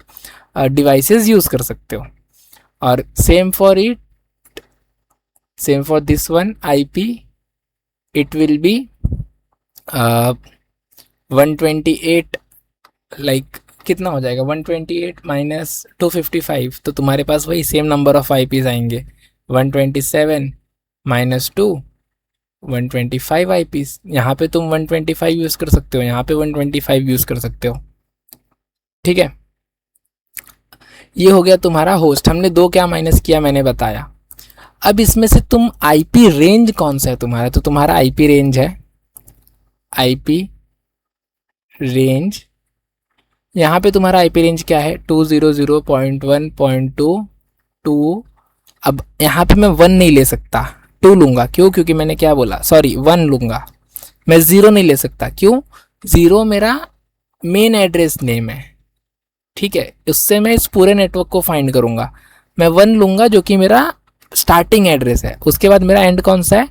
[SPEAKER 1] डिवाइसेस यूज़ कर सकते हो। और same for this one IP it will be 128, like कितना हो जाएगा 128 - 255, तो तुम्हारे पास वही सेम नंबर ऑफ आईपीज आएंगे 127 -2 125 आईपीज। यहाँ पे तुम 125 यूज़ कर सकते हो, यहाँ पे 125 यूज़ कर सकते हो। ठीक है, ये हो गया तुम्हारा होस्ट। हमने दो क्या माइनस किया मैंने बताया। अब इसमें से तुम आईपी रेंज कौन सा है तुम्हारा, तो तुम्हारा आईपी रेंज है, आईपी रेंज यहाँ पे तुम्हारा आईपी रेंज क्या है 200.1.2। अब यहाँ पे मैं 1 नहीं ले सकता, 2 लूँगा, क्यों, क्योंकि मैंने क्या बोला, सॉरी 1 लूँगा, मैं 0 नहीं ले सकता, क्यों, 0 मेरा मेन एड्रेस नेम है। ठीक है, उससे मैं इस पूरे नेटवर्क को फाइंड करूँगा। मैं 1 लूँगा जो कि मेरा स्टार्टिंग एड्रेस है, उसके बाद मेरा एंड कौन सा है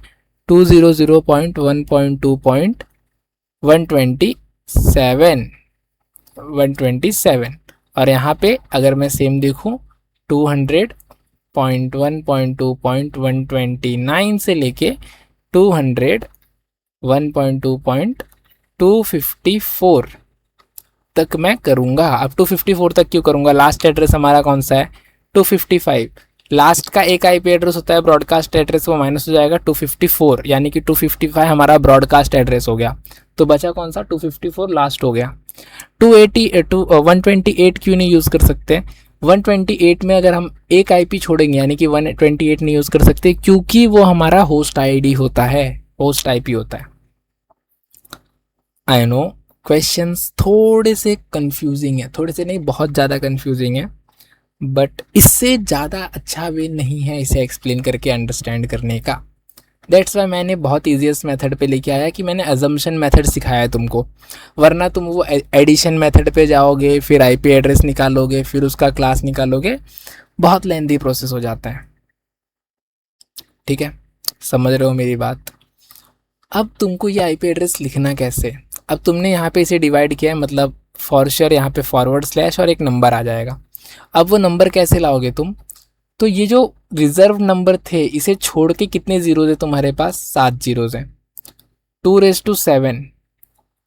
[SPEAKER 1] 200.1.2.127 और यहाँ पे अगर मैं सेम देखूँ 200.1.2.129 से लेके 201.2.254 तक मैं करूँगा। अब 254 तक क्यों करूँगा, लास्ट एड्रेस हमारा कौन सा है 255, लास्ट का एक आईपी एड्रेस होता है ब्रॉडकास्ट एड्रेस, वो माइनस हो जाएगा 254, यानी कि 255 हमारा ब्रॉडकास्ट एड्रेस हो गया। तो बचा कौन सा, 254 लास्ट हो गया। 128 क्यों नहीं यूज़ कर सकते? 128 में अगर हम एक आईपी छोड़ेंगे यानी कि 128 नहीं यूज़ कर सकते, क्योंकि वो हमारा होस्ट आईडी होता है, होस्ट आईपी होता है। आई नो क्वेश्चंस थोड़े से कंफ्यूजिंग है, थोड़े से नहीं बहुत ज़्यादा कंफ्यूजिंग है, बट इससे ज़्यादा अच्छा वे नहीं है इसे एक्सप्लेन करके अंडरस्टैंड करने का। दैट्स वाई मैंने बहुत ईजीएस्ट मेथड पे लेके आया कि मैंने अजम्पशन मेथड सिखाया है तुमको, वरना तुम वो एडिशन मेथड पे जाओगे, फिर आईपी एड्रेस निकालोगे, फिर उसका क्लास निकालोगे, बहुत लेंदी प्रोसेस हो जाता है। ठीक है, समझ रहे हो मेरी बात? अब तुमको ये आईपी एड्रेस लिखना कैसे? अब तुमने यहाँ पे इसे डिवाइड किया है, मतलब फॉर श्योर यहाँ पे फॉरवर्ड स्लैश और एक नंबर आ जाएगा। अब वो नंबर कैसे लाओगे तुम? तो ये जो रिजर्व नंबर थे इसे छोड़ के कितने जीरोज है तुम्हारे पास? 7 जीरोज हैं। 2 raised to 7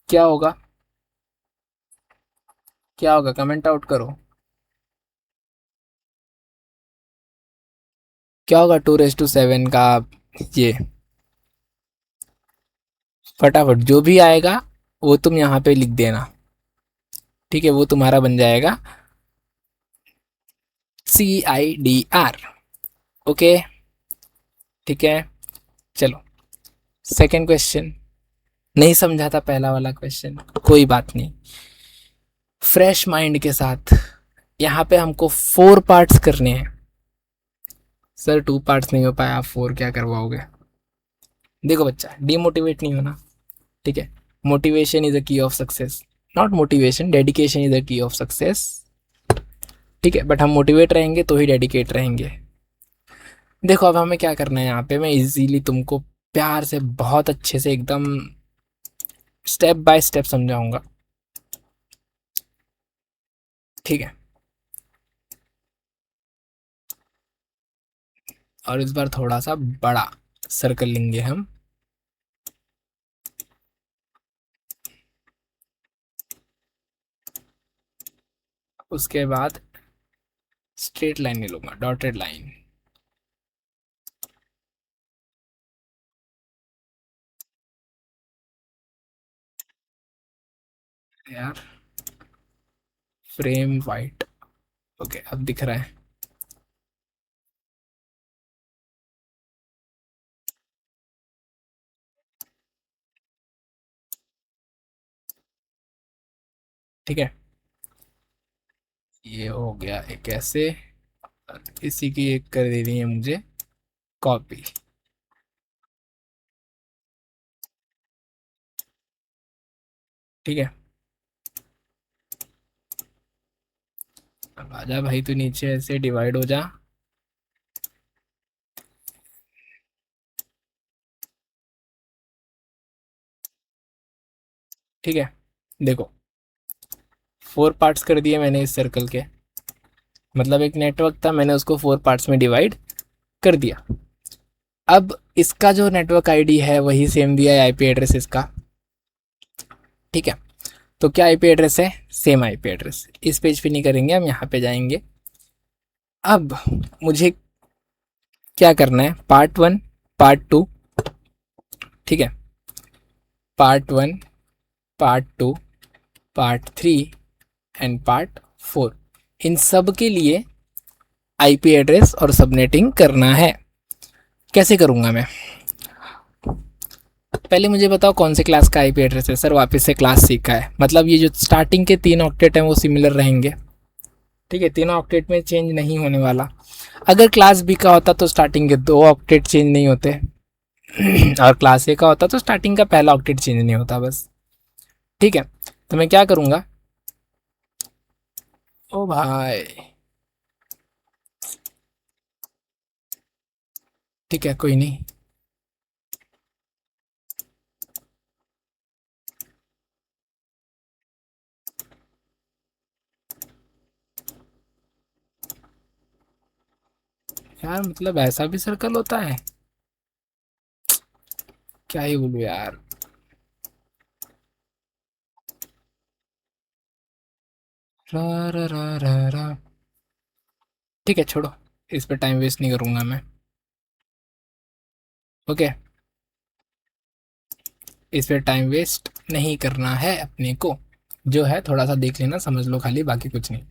[SPEAKER 1] क्या होगा? क्या होगा, कमेंट आउट करो। क्या होगा 2 raised to 7 का? ये फटाफट जो भी आएगा वो तुम यहाँ पे लिख देना। ठीक है, वो तुम्हारा बन जाएगा CIDR। ओके, ठीक है, चलो सेकंड क्वेश्चन। नहीं समझा था पहला वाला क्वेश्चन, कोई बात नहीं, फ्रेश माइंड के साथ यहाँ पे हमको 4 पार्ट्स करने हैं। सर 2 पार्ट्स नहीं हो पाया, आप 4 क्या करवाओगे? देखो बच्चा, डीमोटिवेट नहीं होना, ठीक है? Motivation is the key of success, not motivation, dedication is the key of success. ठीक है, बट हम मोटिवेट रहेंगे तो ही डेडिकेट रहेंगे। देखो अब हमें क्या करना है, यहाँ पे मैं इजीली तुमको प्यार से बहुत अच्छे से एकदम स्टेप बाय स्टेप समझाऊंगा। ठीक है, और इस बार थोड़ा सा बड़ा सर्कल लेंगे हम। उसके बाद स्ट्रेट लाइन नहीं लूंगा, डॉटेड लाइन। यार फ्रेम वाइट, ओके अब दिख रहा है। ठीक है, ये हो गया एक ऐसे, और इसी की एक कर देनी है मुझे कॉपी। ठीक है, अब आजा भाई तू नीचे ऐसे डिवाइड हो जा। ठीक है, देखो 4 पार्ट्स कर दिए मैंने इस सर्कल के, मतलब एक नेटवर्क था, मैंने उसको 4 पार्ट्स में डिवाइड कर दिया। अब इसका जो नेटवर्क आईडी है वही सेम दिया है, आईपी एड्रेस इसका। ठीक है, तो क्या आईपी एड्रेस है? Same IP address. इस पेज पे नहीं करेंगे, हम यहाँ पे जाएंगे। अब मुझे क्या करना है, पार्ट 1, पार्ट 2, ठीक है, part 1, part 2, part 3 and part 4, इन सब के लिए आईपी एड्रेस और सबनेटिंग करना है। कैसे करूँगा मैं? पहले मुझे बताओ कौन से क्लास का आईपी एड्रेस है? सर वापस से क्लास सीखा है, मतलब ये जो स्टार्टिंग के 3 ऑक्टेट हैं वो सिमिलर रहेंगे। ठीक है, तीनों ऑक्टेट में चेंज नहीं होने वाला। अगर क्लास बी का होता तो स्टार्टिंग के 2 ऑक्टेट चेंज नहीं होते और क्लास ए का होता तो स्टार्टिंग का पहला ऑक्टेट चेंज नहीं होता बस। ठीक है, तो मैं क्या करूँगा, ओ भाई, ठीक है कोई नहीं, यार मतलब ऐसा भी सर्कल होता है? क्या ही बोलूँ यार। रा रा रा रा रा, ठीक है छोड़ो, इस पर टाइम वेस्ट नहीं करूँगा मैं। ओके, इस पर टाइम वेस्ट नहीं करना है अपने को। जो है थोड़ा सा देख लेना, समझ लो खाली, बाकी कुछ नहीं।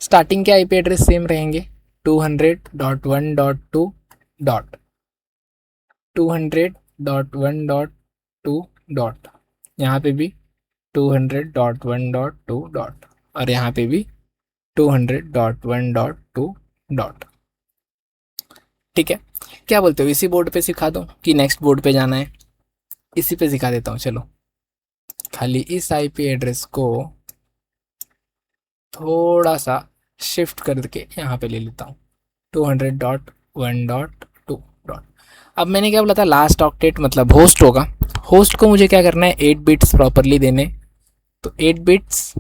[SPEAKER 1] स्टार्टिंग के आईपी एड्रेस सेम रहेंगे, 200.1.2 डॉट 200.1.2 डॉट, यहाँ पे भी 200.1.2 डॉट, और यहाँ पे भी 200.1.2 डॉट। ठीक है, क्या बोलते हो, इसी बोर्ड पे सिखा दूँ कि नेक्स्ट बोर्ड पे जाना है? इसी पे सिखा देता हूँ चलो। खाली इस आईपी एड्रेस को थोड़ा सा शिफ्ट करके यहाँ पे ले लेता हूँ, 200.1.2 डॉट। अब मैंने क्या बोला था, लास्ट ऑक्टेट मतलब होस्ट होगा। होस्ट को मुझे क्या करना है, 8 बिट्स प्रॉपरली देने। तो 8 बिट्स,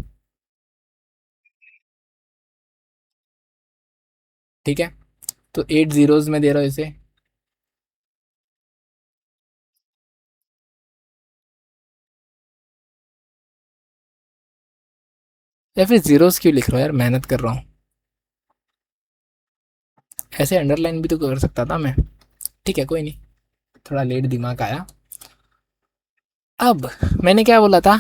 [SPEAKER 1] ठीक है, तो 8 जीरोज में दे रहा हूँ इसे, या फिर जीरोज क्यों लिख रहा हूँ यार, मेहनत कर रहा हूँ। ऐसे अंडरलाइन भी तो कर सकता था मैं। ठीक है कोई नहीं, थोड़ा लेट दिमाग आया। अब मैंने क्या बोला था,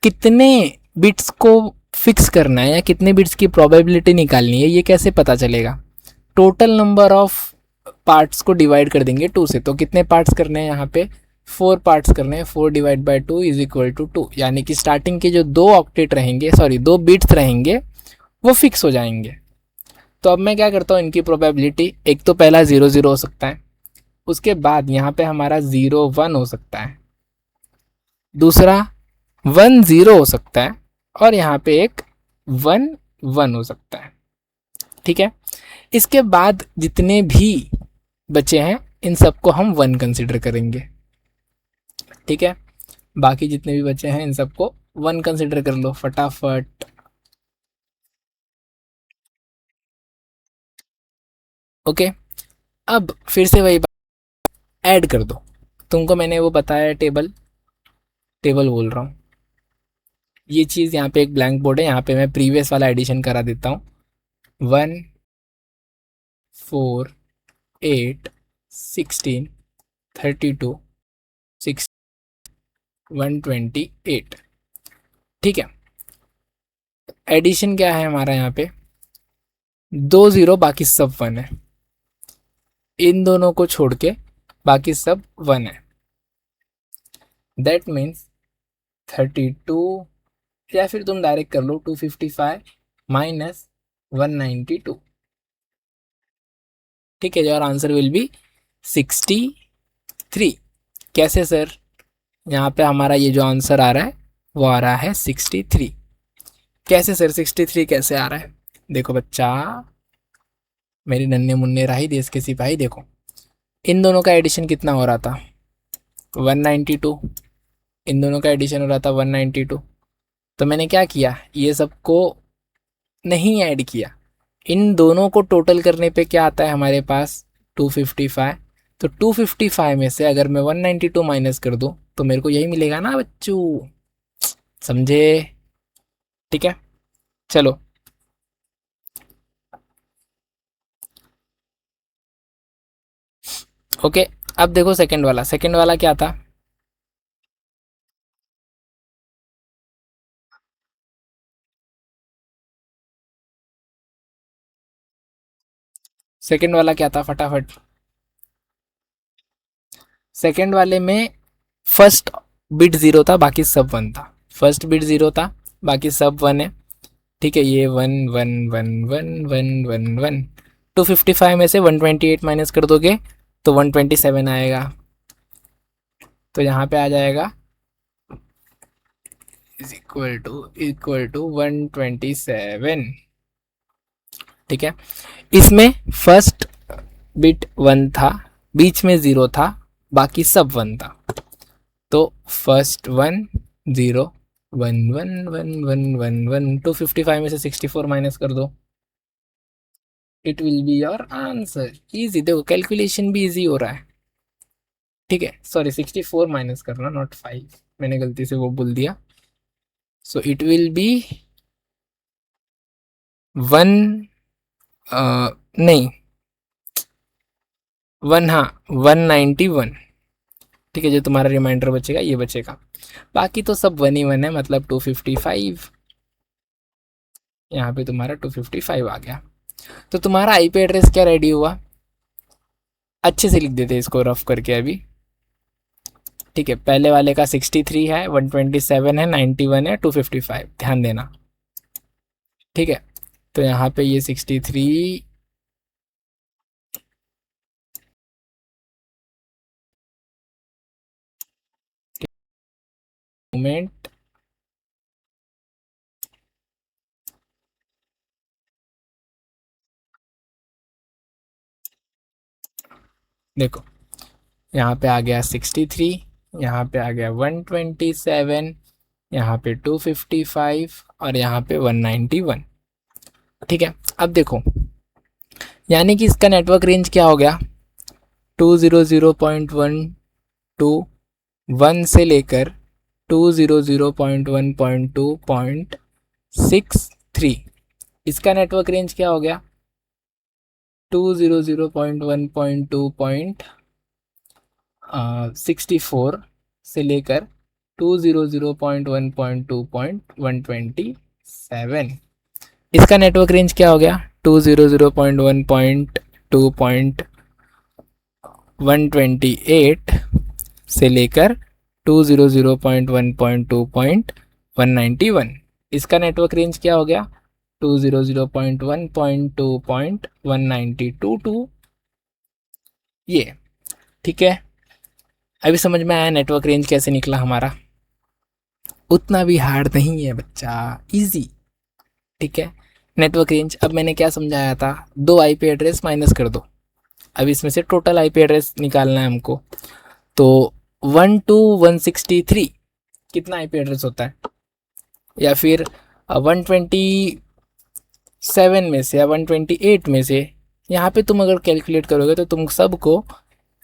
[SPEAKER 1] कितने बिट्स को फिक्स करना है या कितने बिट्स की प्रोबेबिलिटी निकालनी है, ये कैसे पता चलेगा? टोटल नंबर ऑफ पार्ट्स को डिवाइड कर देंगे 2 से। तो कितने पार्ट्स करने हैं यहाँ पे, 4 पार्ट्स करने हैं। 4 divide by 2 is equal to 2, यानी कि स्टार्टिंग के जो 2 ऑक्टेट रहेंगे, सॉरी 2 बिट्स रहेंगे, वो फिक्स हो जाएंगे। तो अब मैं क्या करता हूँ, इनकी प्रोबेबिलिटी, एक तो पहला 0 0 हो सकता है, उसके बाद यहाँ पे हमारा 0 1 हो सकता है, दूसरा 1 0 हो सकता है, और यहाँ पे एक 1 1 हो सकता है। ठीक है, इसके बाद जितने भी बचे हैं इन सबको हम 1 कंसिडर करेंगे। ठीक है, बाकी जितने भी बचे हैं इन सबको 1 कंसिडर कर लो फटाफट। ओके, अब फिर से वही बात, ऐड कर दो। तुमको मैंने वो बताया, टेबल टेबल बोल रहा हूँ, ये चीज़ यहाँ पे एक ब्लैंक बोर्ड है, यहाँ पे मैं प्रीवियस वाला एडिशन करा देता हूँ। 1 4 8 16 32 6 128। ठीक है, एडिशन क्या है हमारा यहाँ पे, 2 0 बाकी सब 1 है, इन दोनों को छोड़ के बाकी सब 1 है। दैट मीन्स 32, या फिर तुम डायरेक्ट कर लो 255 माइनस 192। ठीक है, योर आंसर विल बी 63। कैसे सर, यहाँ पे हमारा ये जो आंसर आ रहा है वो आ रहा है 63। कैसे सर 63 कैसे आ रहा है? देखो बच्चा, मेरे नन्हे मुन्ने राही देश के सिपाही, देखो इन दोनों का एडिशन कितना हो रहा था, 192। इन दोनों का एडिशन हो रहा था 192। तो मैंने क्या किया, ये सबको नहीं ऐड किया, इन दोनों को टोटल करने पे क्या आता है हमारे पास, 255। तो 255 में से अगर मैं 192 माइनस कर दूं तो मेरे को यही मिलेगा ना बच्चों, समझे? ठीक है, चलो। ओके, अब देखो सेकंड वाला, सेकंड वाला क्या था, सेकंड वाला क्या था फटाफट। सेकंड वाले में फर्स्ट बिट जीरो था, बाकी सब 1 था। फर्स्ट बिट जीरो था, बाकी सब 1 है। ठीक है, ये 1 1 1 1 1 1 1। 255 में से 128 माइनस कर दोगे तो 127 आएगा। तो यहाँ पे आ जाएगा इज इक्वल टू 127। ठीक है, इसमें फर्स्ट बिट 1 था, बीच में 0 था, बाकी सब 1 था। तो फर्स्ट 1 0 1 1 1 1 1 1, 255 में से 64 माइनस कर दो, it will be your answer. Easy, देखो कैलकुलेशन भी इजी हो रहा है। ठीक है, सॉरी 64 माइनस करना, नॉट 5, मैंने गलती से वो बोल दिया। सो इट विल बी 1, नहीं 1, हाँ 191, ठीक है। जो तुम्हारा रिमाइंडर बचेगा ये बचेगा, बाकी तो सब 1 ही 1 है, मतलब 255। यहाँ पे तुम्हारा 255 आ गया। तो तुम्हारा आईपी एड्रेस क्या रेडी हुआ, अच्छे से लिख देते हैं इसको रफ करके अभी, ठीक है। पहले वाले का 63 है, 127 है, 91 है, 255, ध्यान देना, ठीक है। तो यहाँ पे ये 63 मोमेंट, देखो यहाँ पे आ गया 63, यहाँ पे आ गया 127, यहाँ पे 255 और यहाँ पे 191, ठीक है। अब देखो, यानी कि इसका नेटवर्क रेंज क्या हो गया, 200.1 से लेकर 200.1.2.63, इसका नेटवर्क रेंज क्या हो गया, 200.1.2.64 से लेकर 200.1.2.127, इसका नेटवर्क रेंज क्या हो गया, 200.1.2.128 से लेकर 200.1.2.191, इसका नेटवर्क रेंज क्या हो गया, 200.1.2.192, ये, ठीक है। अभी समझ में आया नेटवर्क रेंज कैसे निकला हमारा, उतना भी हार्ड नहीं है बच्चा, इजी, ठीक है। नेटवर्क रेंज, अब मैंने क्या समझाया था, दो आईपी एड्रेस माइनस कर दो, अब इसमें से टोटल आईपी एड्रेस निकालना है हमको। तो 1 to 163 कितना आईपी एड्रेस होता है, या फिर 127 में से या 128 में से, यहाँ पे तुम अगर कैलकुलेट करोगे तो तुम सबको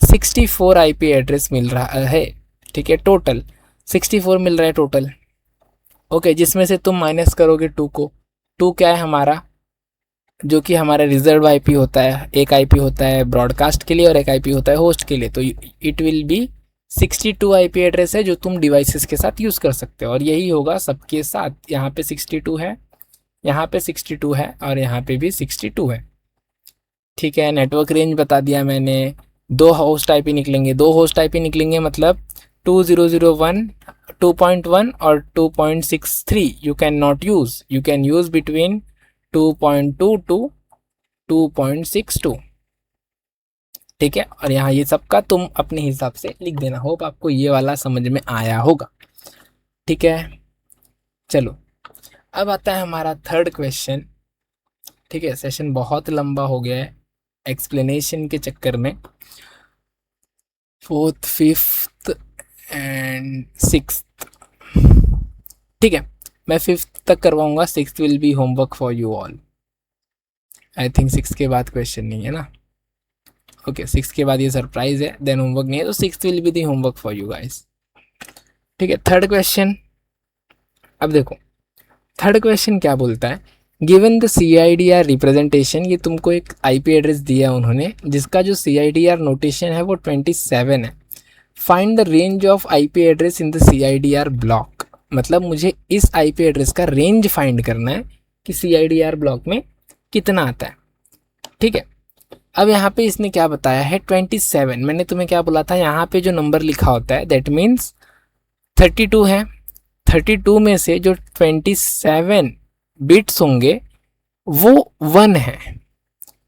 [SPEAKER 1] 64 आईपी एड्रेस मिल रहा है, ठीक है। टोटल 64 मिल रहा है टोटल, ओके। जिसमें से तुम माइनस करोगे 2 को, 2 क्या है हमारा, जो कि हमारा रिजर्व आईपी होता है, एक आईपी होता है ब्रॉडकास्ट के लिए और एक आईपी होता है होस्ट के लिए, तो it will be 62 IP address है जो तुम डिवाइसेस के साथ यूज़ कर सकते हो, और यही होगा सबके साथ। यहाँ पे 62 है, यहाँ पे 62 है और यहाँ पे भी 62 है, ठीक है। नेटवर्क रेंज बता दिया मैंने, दो होस्ट आईपी निकलेंगे, दो होस्ट आईपी निकलेंगे मतलब 2001 2.1 और 2.63 you can not use, you can use between 2.2 to 2.62, ठीक है। और यहाँ ये सब का तुम अपने हिसाब से लिख देना। होप आपको ये वाला समझ में आया होगा, ठीक है। चलो अब आता है हमारा थर्ड क्वेश्चन, ठीक है। सेशन बहुत लंबा हो गया है एक्सप्लेनेशन के चक्कर में, 4th 5th एंड 6th, ठीक है। मैं 5th तक करवाऊंगा, 6th will be homework for you all. I think 6th के बाद क्वेश्चन नहीं है ना, ओके। 6th के बाद ये सरप्राइज है, देन होमवर्क नहीं है, तो 6th will be the homework for you guys, ठीक है। थर्ड क्वेश्चन, अब देखो थर्ड क्वेश्चन क्या बोलता है, गिवन द CIDR रिप्रेजेंटेशन, ये तुमको एक आईपी एड्रेस दिया उन्होंने जिसका जो CIDR नोटेशन है वो 27 है। Find the range of IP address in the CIDR block, मतलब मुझे इस आईपी एड्रेस का रेंज फाइंड करना है कि CIDR ब्लॉक में कितना आता है, ठीक है। अब यहाँ पे इसने क्या बताया है, 27, मैंने तुम्हें क्या बोला था, यहाँ पे जो नंबर लिखा होता है दैट मीन्स 32 है, 32 में से जो 27 बिट्स होंगे वो 1 है,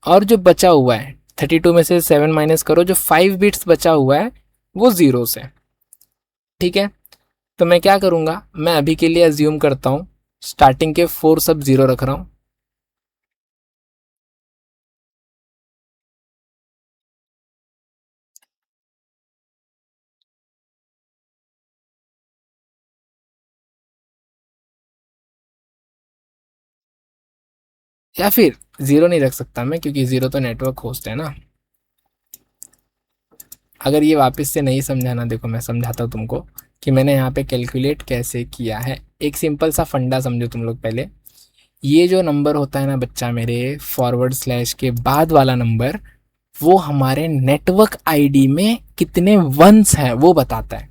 [SPEAKER 1] और जो बचा हुआ है 32 में से 7 माइनस करो, जो 5 बिट्स बचा हुआ है वो 0 से, ठीक है। तो मैं क्या करूँगा, मैं अभी के लिए अज्यूम करता हूँ स्टार्टिंग के 4 सब 0 रख रहा हूँ, या फिर 0 नहीं रख सकता मैं क्योंकि 0 तो नेटवर्क होस्ट है ना। अगर ये वापस से नहीं समझाना, देखो मैं समझाता हूँ तुमको कि मैंने यहाँ पे कैलकुलेट कैसे किया है। एक सिंपल सा फंडा समझो तुम लोग पहले, ये जो नंबर होता है ना बच्चा मेरे, फॉरवर्ड स्लैश के बाद वाला नंबर वो हमारे नेटवर्क आईडी में कितने वंस हैं वो बताता है।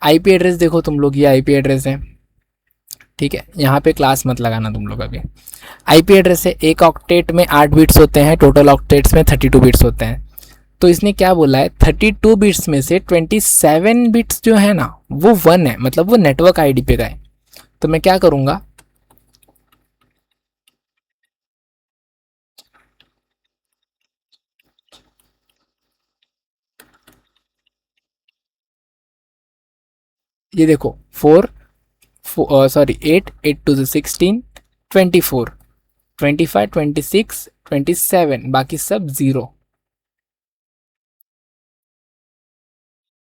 [SPEAKER 1] आईपी एड्रेस देखो तुम लोग, ये आईपी एड्रेस है, ठीक है, यहाँ पे क्लास मत लगाना तुम लोग अभी। आईपी एड्रेस है, एक ऑक्टेट में 8 बिट्स होते हैं, टोटल ऑक्टेट्स में 32 बिट्स होते हैं। तो इसने क्या बोला है, 32 बिट्स में से 27 बिट्स जो है ना वो 1 है, मतलब वो नेटवर्क आईडी पे गए। तो मैं क्या करूँगा, ये देखो 4 सॉरी 8, 8 टू 16, 24, 25, 26, 27, बाकी सब 0।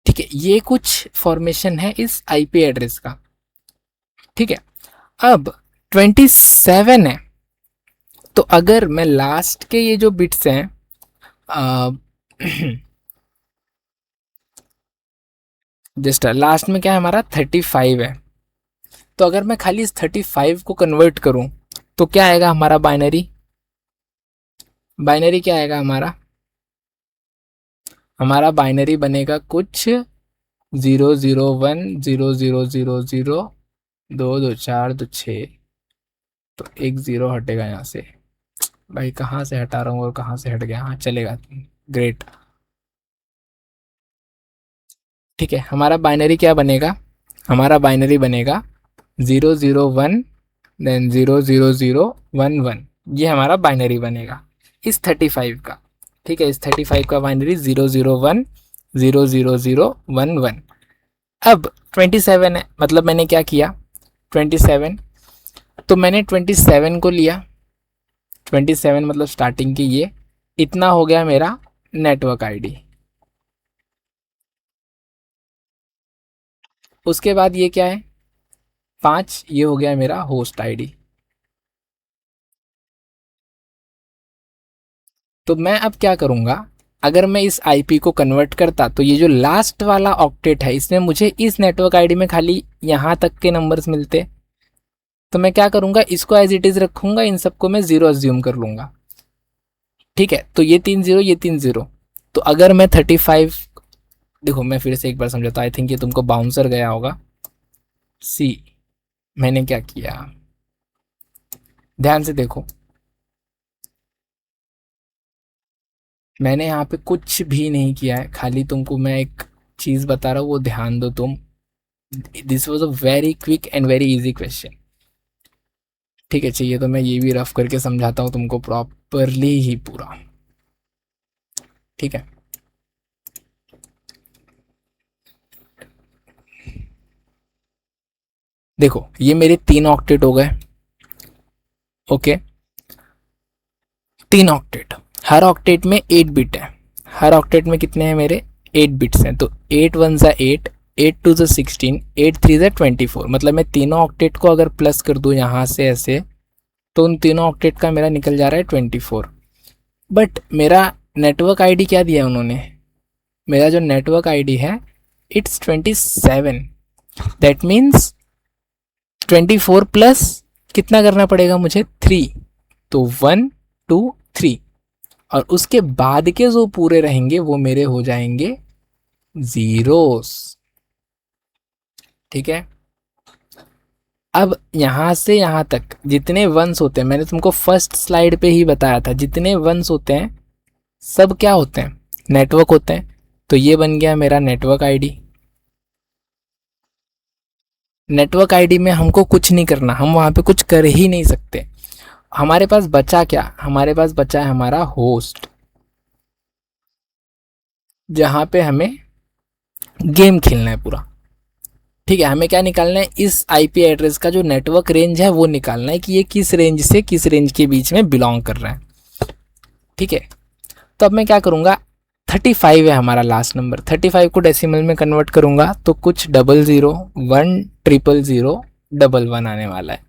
[SPEAKER 1] ठीक है, ये कुछ फॉर्मेशन है इस आईपी एड्रेस का। ठीक है, अब 27 है, तो अगर मैं लास्ट के ये जो बिट्स हैं जस्ट लास्ट में क्या है हमारा 35 है, तो अगर मैं खाली इस 35 को कन्वर्ट करूं तो क्या आएगा हमारा बाइनरी, बाइनरी क्या आएगा हमारा, हमारा बाइनरी बनेगा कुछ 0010000, 2 2 4 2 6, तो एक ज़ीरो हटेगा यहाँ से। भाई कहाँ से हटा रहा हूँ और कहाँ से हट गया, हाँ चलेगा, ग्रेट। ठीक है, हमारा बाइनरी क्या बनेगा, हमारा बाइनरी बनेगा 001 देन 00011, ये हमारा बाइनरी बनेगा इस 35 का। ठीक है, इस 35 का बाइनरी 001000011। अब 27 है, मतलब मैंने क्या किया 27, तो मैंने 27 को लिया, 27 मतलब स्टार्टिंग की, ये इतना हो गया मेरा नेटवर्क आईडी। उसके बाद ये क्या है 5, ये हो गया मेरा होस्ट आईडी। तो मैं अब क्या करूँगा, अगर मैं इस आईपी को कन्वर्ट करता तो ये जो लास्ट वाला ऑक्टेट है इसमें मुझे इस नेटवर्क आईडी में खाली यहाँ तक के नंबर्स मिलते, तो मैं क्या करूँगा इसको एज इट इज़ रखूँगा, इन सबको मैं 0 अज्यूम कर लूँगा। ठीक है, तो ये 3 0, ये 3 0, तो अगर मैं 35, देखो मैं फिर से एक बार समझाता, आई थिंक ये तुमको बाउंसर गया होगा। सी, मैंने क्या किया, ध्यान से देखो, मैंने यहाँ पे कुछ भी नहीं किया है, खाली तुमको मैं एक चीज़ बता रहा हूँ, वो ध्यान दो तुम। This was a very quick and very easy question. ठीक है, चाहिए तो मैं ये भी रफ करके समझाता हूँ तुमको प्रॉपरली ही पूरा। ठीक है, देखो ये मेरे 3 ऑक्टेट हो गए। ओके, 3 ऑक्टेट, हर ऑक्टेट में 8 बिट है, हर ऑक्टेट में कितने हैं मेरे 8 बिट्स हैं, तो 8 1 ज़ा 8, 8 2 ज़ा 16, 8 3 ज़ा 24, मतलब मैं तीनों ऑक्टेट को अगर प्लस कर दूँ यहाँ से ऐसे, तो उन तीनों ऑक्टेट का मेरा निकल जा रहा है 24। बट मेरा नेटवर्क आईडी क्या दिया उन्होंने, मेरा जो नेटवर्क आईडी है इट्स 27, दैट मीन्स 24 प्लस कितना करना पड़ेगा मुझे 3, तो 1 2 3, और उसके बाद के जो पूरे रहेंगे वो मेरे हो जाएंगे जीरोस। ठीक है, अब यहाँ से यहाँ तक जितने वंस होते हैं, मैंने तुमको फर्स्ट स्लाइड पे ही बताया था, जितने वंस होते हैं सब क्या होते हैं, नेटवर्क होते हैं। तो ये बन गया मेरा नेटवर्क आईडी। नेटवर्क आईडी में हमको कुछ नहीं करना, हम वहाँ पे कुछ कर ही नहीं सकते। हमारे पास बचा क्या, हमारे पास बचा है हमारा होस्ट, जहाँ पे हमें गेम खेलना है पूरा। ठीक है, हमें क्या निकालना है, इस आईपी एड्रेस का जो नेटवर्क रेंज है वो निकालना है कि ये किस रेंज से किस रेंज के बीच में बिलोंग कर रहा है। ठीक है, तो अब मैं क्या करूँगा, 35 है हमारा लास्ट नंबर, 35 को डेसिमल में कन्वर्ट करूँगा तो कुछ 00100011 आने वाला है।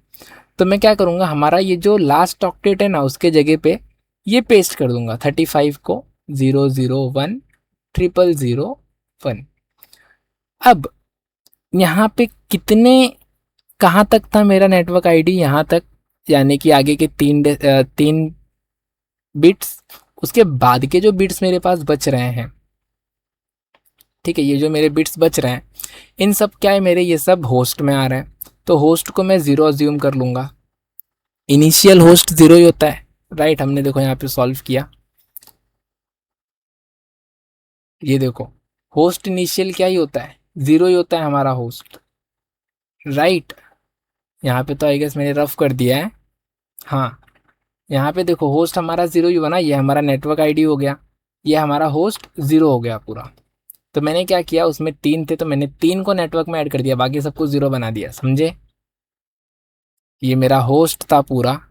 [SPEAKER 1] तो मैं क्या करूँगा, हमारा ये जो लास्ट ऑक्टेट है ना उसके जगह पे ये पेस्ट कर दूंगा 35 को 00100011। अब यहाँ पे कितने, कहाँ तक था मेरा नेटवर्क आईडी, यहाँ तक, यानी कि आगे के 3 बिट्स, उसके बाद के जो बिट्स मेरे पास बच रहे हैं, ठीक है, ये जो मेरे बिट्स बच रहे हैं, इन सब क्या है मेरे, ये सब होस्ट में आ रहे हैं, तो होस्ट को मैं ज़ीरो अज्यूम कर लूँगा। इनिशियल होस्ट ज़ीरो ही होता है, राइट। हमने देखो यहाँ पे सॉल्व किया, ये देखो होस्ट इनिशियल क्या ही होता है, ज़ीरो ही होता है हमारा होस्ट, राइट। यहाँ पे तो आई गेस मैंने रफ कर दिया है। हाँ, यहाँ पे देखो होस्ट हमारा ज़ीरो ही बना, ये हमारा नेटवर्क आईडी हो गया, ये हमारा होस्ट ज़ीरो हो गया पूरा। तो मैंने क्या किया, उसमें 3 थे तो मैंने 3 को नेटवर्क में ऐड कर दिया, बाकी सबको ज़ीरो बना दिया, समझे। ये मेरा होस्ट था पूरा,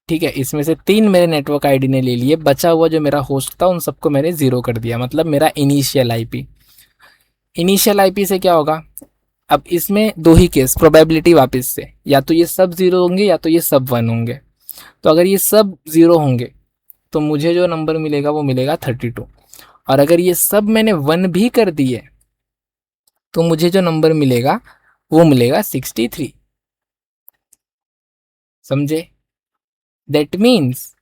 [SPEAKER 1] ठीक है, इसमें से 3 मेरे नेटवर्क आईडी ने ले लिए, बचा हुआ जो मेरा होस्ट था उन सबको मैंने ज़ीरो कर दिया, मतलब मेरा इनिशियल आईपी। इनिशियल आईपी से क्या होगा, अब इसमें दो ही केस, प्रोबेबिलिटी वापस से, या तो ये सब ज़ीरो होंगे या तो ये सब 1 होंगे। तो अगर ये सब ज़ीरो होंगे तो मुझे जो नंबर मिलेगा वो मिलेगा 32, और अगर ये सब मैंने 1 भी कर दिए तो मुझे जो नंबर मिलेगा वो मिलेगा 63, समझे। दैट मीन्स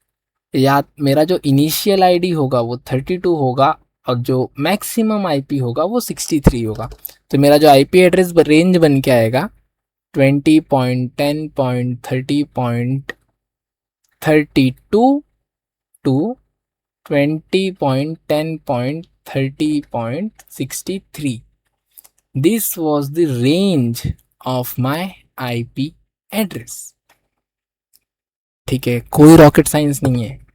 [SPEAKER 1] या मेरा जो इनिशियल आईडी होगा वो 32 होगा और जो मैक्सिमम आईपी होगा वो 63 होगा। तो मेरा जो आईपी एड्रेस रेंज बन के आएगा 20.10.30.32 to 20.10.30.63. This was the range of my IP address. ठीक है, कोई रॉकेट साइंस नहीं है।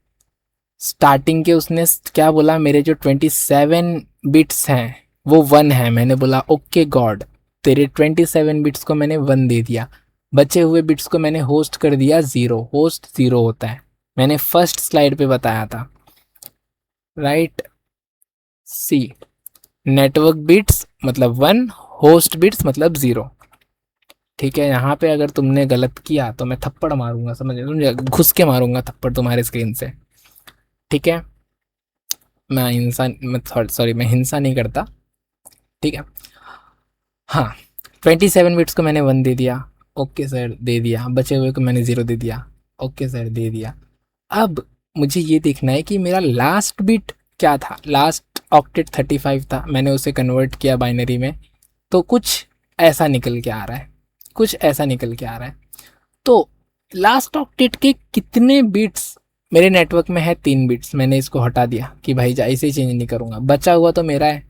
[SPEAKER 1] स्टार्टिंग के उसने क्या बोला, मेरे जो 27 बिट्स हैं वो 1 है, मैंने बोला ओके गॉड, तेरे 27 बिट्स को मैंने 1 दे दिया, बचे हुए बिट्स को मैंने होस्ट कर दिया 0, होस्ट 0 होता है, मैंने फर्स्ट स्लाइड पे बताया था, राइट। सी, नेटवर्क बिट्स मतलब 1, होस्ट बिट्स मतलब 0, ठीक है। यहाँ पे अगर तुमने गलत किया तो मैं थप्पड़ मारूंगा, समझ रहे, घुस के मारूंगा थप्पड़ तुम्हारे स्क्रीन से, ठीक है। मैं हिंसा नहीं करता, ठीक है। हाँ, 27 बिट्स को मैंने 1 दे दिया, ओके सर दे दिया, बचे हुए को मैंने 0 दे दिया, ओके सर दे दिया। अब मुझे ये देखना है कि मेरा लास्ट बिट क्या था, लास्ट ऑक्टेट 35 था, मैंने उसे कन्वर्ट किया बाइनरी में, तो कुछ ऐसा निकल के आ रहा है, कुछ ऐसा निकल के आ रहा है। तो लास्ट ऑक्टेट के कितने बिट्स मेरे नेटवर्क में है, 3 बिट्स, मैंने इसको हटा दिया कि भाई जा इसे चेंज नहीं करूँगा, बचा हुआ तो मेरा है।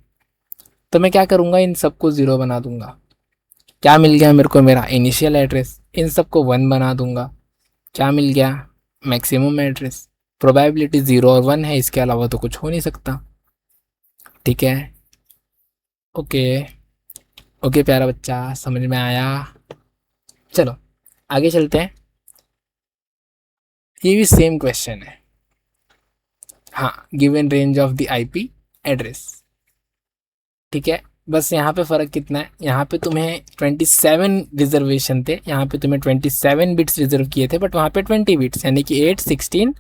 [SPEAKER 1] तो मैं क्या करूँगा, इन सबको 0 बना दूंगा, क्या मिल गया मेरे को, मेरा इनिशियल एड्रेस, इन सबको 1 बना दूंगा, क्या मिल गया, मैक्सिमम एड्रेस। प्रोबेबिलिटी 0 और 1 है, इसके अलावा तो कुछ हो नहीं सकता, ठीक है। ओके ओके प्यारा बच्चा, समझ में आया। चलो आगे चलते हैं, ये भी सेम क्वेश्चन है। हाँ, given range of the IP address, ठीक है। बस यहाँ पे फ़र्क कितना है, यहाँ पे तुम्हें 27 रिजर्वेशन थे, यहाँ पे तुम्हें 27 बिट्स रिजर्व किए थे, बट वहाँ पे 20 बिट्स यानी कि 8, 16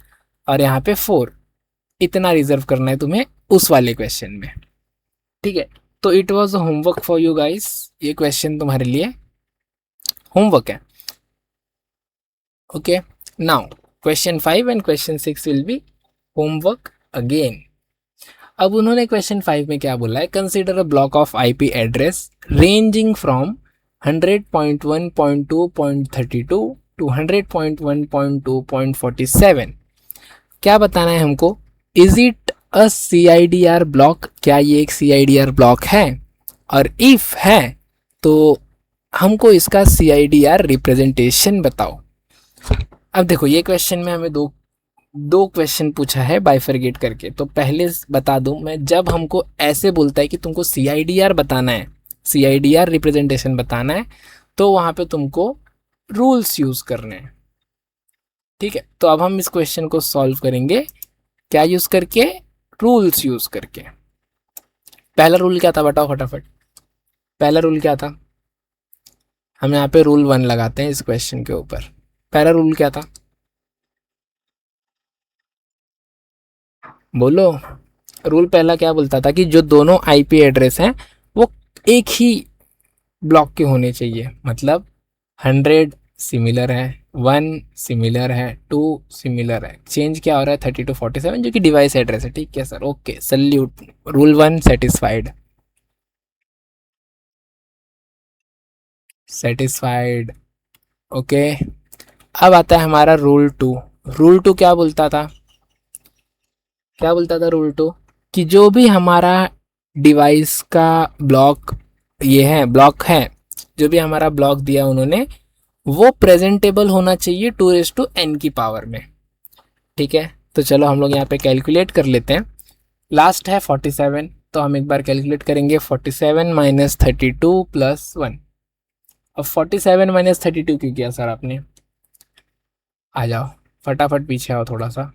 [SPEAKER 1] और यहाँ पे 4, इतना रिजर्व करना है तुम्हें उस वाले क्वेश्चन में, ठीक है। तो it was homework for you guys, ये क्वेश्चन तुम्हारे लिए होमवर्क है, okay. Now question 5 and question 6 will be homework again. अब उन्होंने क्वेश्चन 5 में क्या बोला है, consider a block of IP address ranging from 100.1.2.32 to 100.1.2.47। क्या बताना है हमको, is it a CIDR block, क्या ये एक CIDR ब्लॉक है, और इफ है तो हमको इसका CIDR रिप्रेजेंटेशन बताओ। अब देखो ये क्वेश्चन में हमें दो क्वेश्चन पूछा है बाइफरगेट करके, तो पहले बता दूं मैं, जब हमको ऐसे बोलता है कि तुमको CIDR बताना है, CIDR रिप्रेजेंटेशन बताना है, तो वहाँ पे तुमको रूल्स यूज़ करने हैं, ठीक है। तो अब हम इस क्वेश्चन को सॉल्व करेंगे क्या यूज़ करके, रूल्स यूज़ करके। पहला रूल क्या था बताओ फटाफट, पहला रूल क्या था, हम यहाँ पे रूल 1 लगाते हैं इस क्वेश्चन के ऊपर। पहला रूल क्या था, बोलो। रूल पहला क्या बोलता था कि जो दोनों आईपी एड्रेस हैं वो एक ही ब्लॉक के होने चाहिए, मतलब 100 सिमिलर है, 1 सिमिलर है, 2 सिमिलर है, चेंज क्या हो रहा है 30 to 47 जो कि डिवाइस एड्रेस है। ठीक है sir, okay, salute, rule 1 satisfied. Satisfied, okay. अब आता है हमारा रूल 2। रूल 2 क्या बोलता था, क्या बोलता था रूल 2, कि जो भी हमारा डिवाइस का ब्लॉक, ये है ब्लॉक है, जो भी हमारा ब्लॉक दिया उन्होंने, वो प्रेजेंटेबल होना चाहिए 2 n की पावर में। ठीक है, तो चलो हम लोग यहाँ पे कैलकुलेट कर लेते हैं। लास्ट है 47, तो हम एक बार कैलकुलेट करेंगे। 47 माइनस 32 प्लस 1। अब 47 माइनस 32 क्यों किया सर आपने, आ जाओ फटाफट पीछे आओ थोड़ा सा।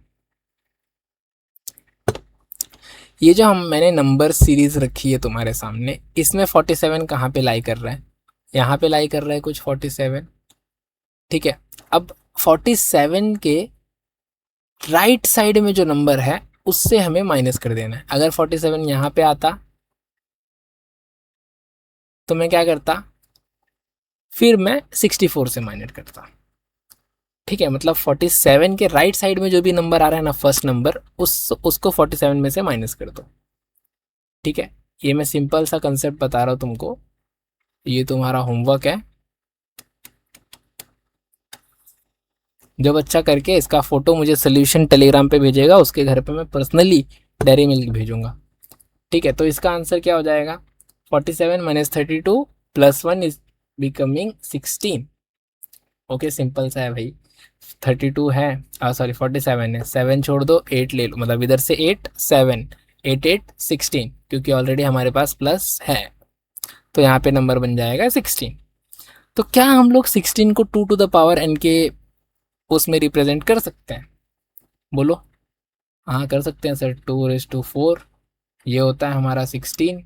[SPEAKER 1] ये जो हम मैंने नंबर सीरीज रखी है तुम्हारे सामने, इसमें 47 कहाँ पे लाई कर रहा है, यहाँ पे लाई कर रहा है कुछ 47। ठीक है, अब 47 के राइट साइड में जो नंबर है उससे हमें माइनस कर देना है। अगर 47 यहाँ पे आता तो मैं क्या करता, फिर मैं 64 से माइनस करता। ठीक है, मतलब 47 के राइट साइड में जो भी नंबर आ रहा है ना, फर्स्ट नंबर, उसको 47 में से माइनस कर दो। ठीक है, ये मैं सिंपल सा कंसेप्ट बता रहा हूँ तुमको, ये तुम्हारा होमवर्क है। जो बच्चा करके इसका फोटो मुझे सोल्यूशन टेलीग्राम पे भेजेगा, उसके घर पे मैं पर्सनली डेयरी मिल्क भेजूंगा। ठीक है, तो इसका आंसर क्या हो जाएगा, 47 minus 32 plus 1 is becoming 16। Okay, simple सा है भाई। 32 है, सॉरी 47 है, 7 छोड़ दो, 8 ले लो, मतलब इधर से 8 7, 8 8 16, क्योंकि ऑलरेडी हमारे पास प्लस है, तो यहाँ पे नंबर बन जाएगा 16। तो क्या हम लोग 16 को 2 टू द पावर n के उसमें रिप्रेजेंट कर सकते हैं, बोलो। हाँ कर सकते हैं सर, 2 raised to 4, ये होता है हमारा 16।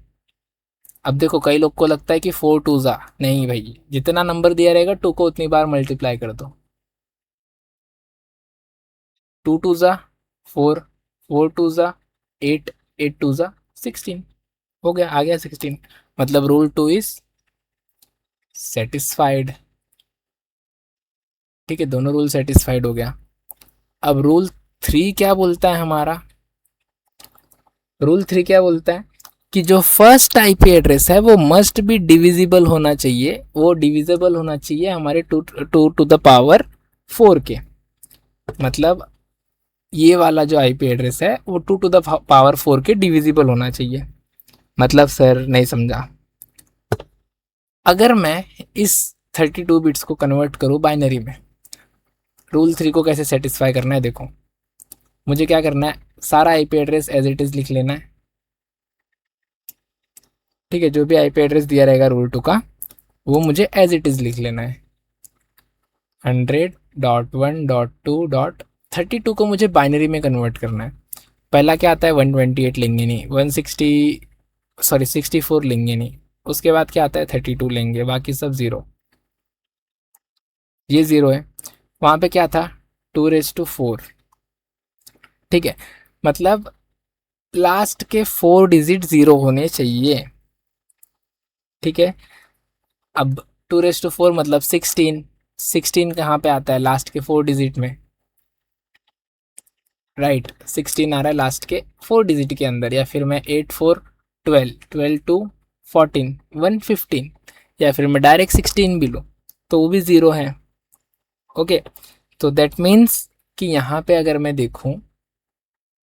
[SPEAKER 1] अब देखो कई लोग को लगता है कि 4 2 ज़ा, नहीं भाई, जितना नंबर दिया रहेगा 2 को उतनी बार मल्टीप्लाई कर दो। 2 2 ज़ा 4, 4 2 ज़ा 8, 8 2 ज़ा 16, हो गया, आ गया 16। मतलब रूल 2 इज सेटिस्फाइड। ठीक है, दोनों रूल सेटिस्फाइड हो गया। अब रूल 3 क्या बोलता है हमारा, रूल 3 क्या बोलता है कि जो फर्स्ट आईपी एड्रेस है वो मस्ट बी डिविजिबल होना चाहिए, वो डिविजिबल होना चाहिए हमारे टू टू द पावर 4 के। मतलब ये वाला जो आईपी एड्रेस है वो 2 टू द पावर 4 के डिविजिबल होना चाहिए। मतलब सर नहीं समझा, अगर मैं इस 32 बिट्स को कन्वर्ट करूँ बाइनरी में, रूल 3 को कैसे सेटिस्फाई करना है देखो। मुझे क्या करना है, सारा IP address as it is लिख लेना है। ठीक है, जो भी आईपी एड्रेस दिया रहेगा रूल 2 का, वो मुझे एज इट इज़ लिख लेना है। 100.1.2.32 को मुझे बाइनरी में कन्वर्ट करना है। पहला क्या आता है, 128 लेंगे नहीं, 160 सॉरी 64 लेंगे नहीं, उसके बाद क्या आता है 32 लेंगे, बाकी सब ज़ीरो, ये ज़ीरो है। वहाँ पे क्या था 2 raised to 4। ठीक है, मतलब लास्ट के 4 डिजिट ज़ीरो होने चाहिए। ठीक है, अब 2 raised to 4 मतलब 16, 16 कहाँ पे आता है लास्ट के 4 डिजिट में, राइट 16 आ रहा है लास्ट के 4 डिजिट के अंदर। या फिर मैं 8 4 12, 12 2 14, 115, या फिर मैं डायरेक्ट 16 भी लूँ तो वो भी ज़ीरो है। ओके, तो दैट मीन्स कि यहाँ पे अगर मैं देखूँ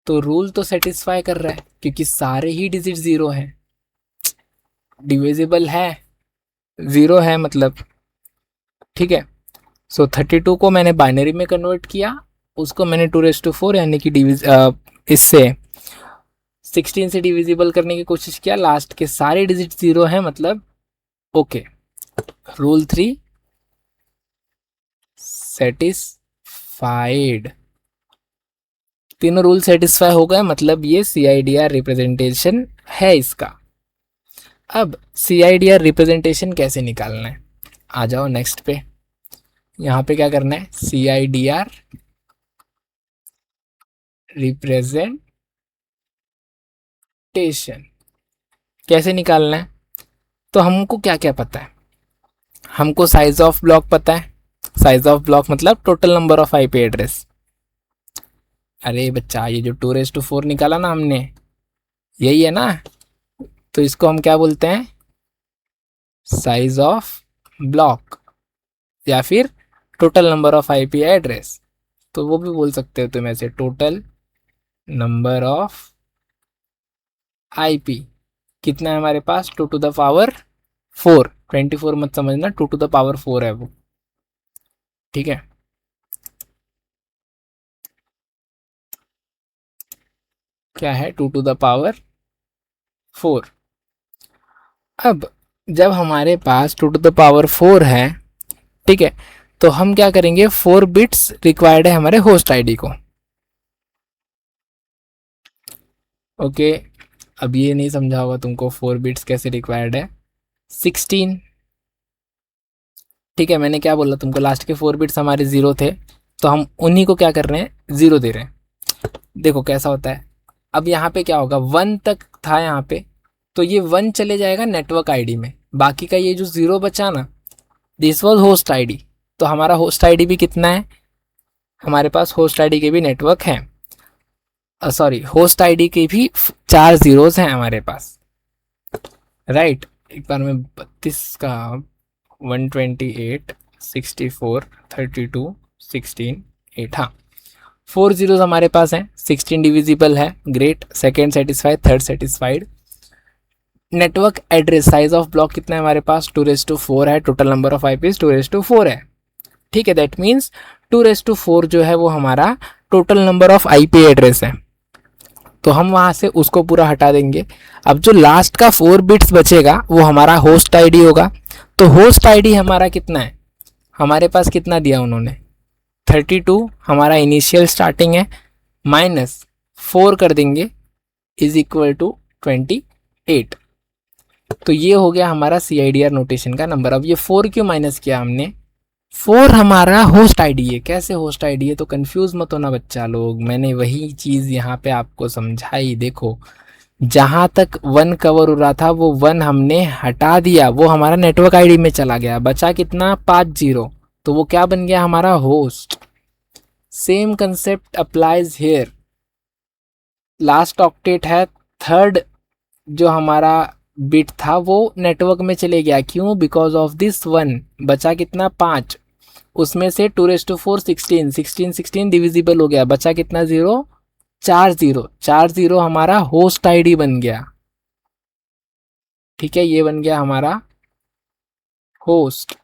[SPEAKER 1] तो रूल तो सेटिस्फाई कर रहा है, क्योंकि सारे ही डिजिट ज़ीरो हैं, डिविजिबल है, ज़ीरो है मतलब। ठीक है, सो 32 को मैंने बाइनरी में कन्वर्ट किया, उसको मैंने 2 raised to 4 यानी कि इससे 16 से डिविजिबल करने की कोशिश किया, लास्ट के सारे डिजिट ज़ीरो हैं मतलब। ओके, रूल 3 सेटिस्फाइड, तीनों रूल सेटिस्फाई हो गए, मतलब ये CIDR रिप्रेजेंटेशन है इसका। अब CIDR रिप्रेजेंटेशन कैसे निकालना है, आ जाओ नेक्स्ट पे। यहाँ पे क्या करना है, CIDR रिप्रेजेंटेशन कैसे निकालना है। तो हमको क्या क्या पता है, हमको साइज ऑफ ब्लॉक पता है, साइज ऑफ ब्लॉक मतलब total number of IP address. अरे बच्चा, ये जो 2⁴ निकाला ना हमने, यही है ना, तो इसको हम क्या बोलते हैं, साइज ऑफ ब्लॉक या फिर total number of IP address. तो वो भी बोल सकते हो तुम ऐसे, टोटल नंबर ऑफ आईपी कितना है हमारे पास, 2⁴ 24 मत समझना, 2⁴ है वो, ठीक है। क्या है 2⁴। अब जब हमारे पास 2⁴ है, ठीक है, तो हम क्या करेंगे, 4 बिट्स रिक्वायर्ड है हमारे होस्ट आईडी को। ओके, अब ये नहीं समझा होगा तुमको 4 बिट्स कैसे रिक्वायर्ड है। 16, ठीक है, मैंने क्या बोला तुमको, लास्ट के 4 बिट्स हमारे 0 थे, तो हम उन्हीं को क्या कर रहे हैं, 0 दे रहे हैं। देखो कैसा होता है, अब यहाँ पे क्या होगा, 1 तक था यहाँ पे, तो ये 1 चले जाएगा नेटवर्क आईडी में, बाकी का ये जो 0 बचा ना, दिस वॉज होस्ट आईडी। तो हमारा होस्ट आईडी भी कितना है, हमारे पास होस्ट आईडी के भी नेटवर्क हैं, सॉरी होस्ट आईडी के भी 4 जीरोस हैं हमारे पास, राइट। एक बार में 32 का 128 64 32 16 8, हाँ 4 जीरोस हमारे पास हैं, 16 डिविजिबल है, great, second satisfied, third satisfied. Network address size of block कितना है हमारे पास, 2⁴ है, टोटल नंबर ऑफ आईपी 2⁴ है, ठीक है। दैट मीन्स 2⁴ जो है वो हमारा total number of IP address है, तो हम वहाँ से उसको पूरा हटा देंगे। अब जो लास्ट का 4 बिट्स बचेगा वो हमारा होस्ट आईडी होगा। तो होस्ट आईडी हमारा कितना है, हमारे पास कितना दिया उन्होंने, 32 हमारा इनिशियल स्टार्टिंग है, माइनस 4 कर देंगे इज इक्वल टू 28। तो ये हो गया हमारा CIDR नोटेशन का नंबर। अब ये 4 क्यों माइनस किया हमने, 4 हमारा होस्ट आईडी है। कैसे होस्ट आईडी है, तो कंफ्यूज मत होना बच्चा लोग, मैंने वही चीज़ यहाँ पे आपको समझाई। देखो जहाँ तक 1 कवर हो रहा था वो 1 हमने हटा दिया, वो हमारा नेटवर्क आईडी में चला गया, बचा कितना 5 0, तो वो क्या बन गया हमारा host. Same concept applies here. Last octet है, थर्ड जो हमारा बिट था वो नेटवर्क में चले गया, क्यों, बिकॉज ऑफ दिस 1, बचा कितना 5, उसमें से 2⁴ 16 16 16 डिविजिबल हो गया, बचा कितना 0, 4 0 4 0 हमारा होस्ट आईडी बन गया, ठीक है, ये बन गया हमारा होस्ट।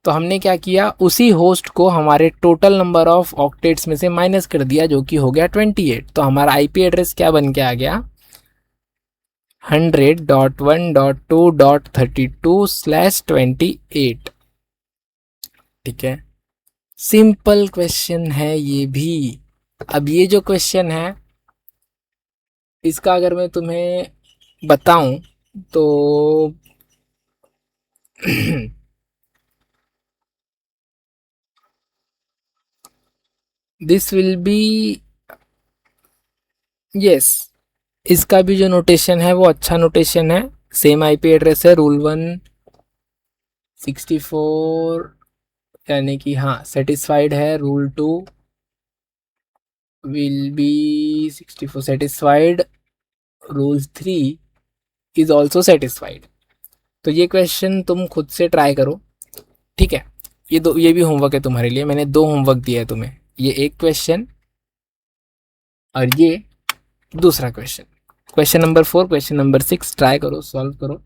[SPEAKER 1] तो हमने क्या किया, उसी होस्ट को हमारे टोटल नंबर ऑफ ऑक्टेट्स में से माइनस कर दिया, जो कि हो गया 28। तो हमारा आईपी एड्रेस क्या बन के आ गया, 100.1.2.32/28, ठीक है। सिंपल क्वेश्चन है ये भी। अब ये जो क्वेश्चन है इसका अगर मैं तुम्हें बताऊं तो दिस विल बी, यस, इसका भी जो नोटेशन है वो अच्छा नोटेशन है, सेम आईपी एड्रेस है, रूल 1 64, यानी कि हाँ सेटिस्फाइड है, rule 2 will be 64 satisfied, rule 3 is also satisfied. तो ये क्वेश्चन तुम खुद से ट्राई करो, ठीक है। ये भी होमवर्क है तुम्हारे लिए, मैंने 2 होमवर्क दिया है तुम्हें, ये एक क्वेश्चन और ये दूसरा question, question number 4 question number 6 try करो, सॉल्व करो।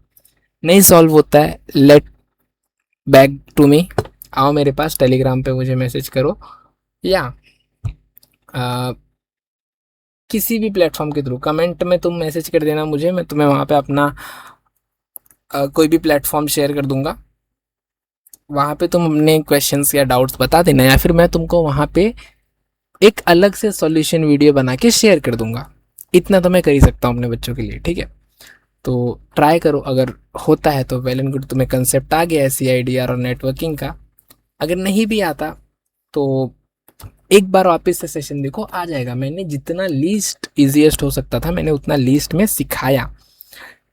[SPEAKER 1] नहीं सॉल्व होता है, लेट बैक टू मी, आओ मेरे पास टेलीग्राम पे मुझे मैसेज करो, या किसी भी प्लेटफॉर्म के थ्रू कमेंट में तुम मैसेज कर देना मुझे, मैं तुम्हें वहाँ पे अपना कोई भी प्लेटफॉर्म शेयर कर दूंगा, वहाँ पे तुम अपने क्वेश्चंस या डाउट्स बता देना, या फिर मैं तुमको वहाँ पे एक अलग से सॉल्यूशन वीडियो बना के शेयर कर दूंगा। इतना तो मैं कर ही सकता हूँ अपने बच्चों के लिए, ठीक है। तो ट्राई करो, अगर होता है तो वेल एंड गुड, तुम्हें कंसेप्ट आ गया है CIDR और नेटवर्किंग का। अगर नहीं भी आता तो एक बार वापस से सेशन देखो, आ जाएगा। मैंने जितना लीस्ट ईजीएस्ट हो सकता था मैंने उतना लीस्ट में सिखाया,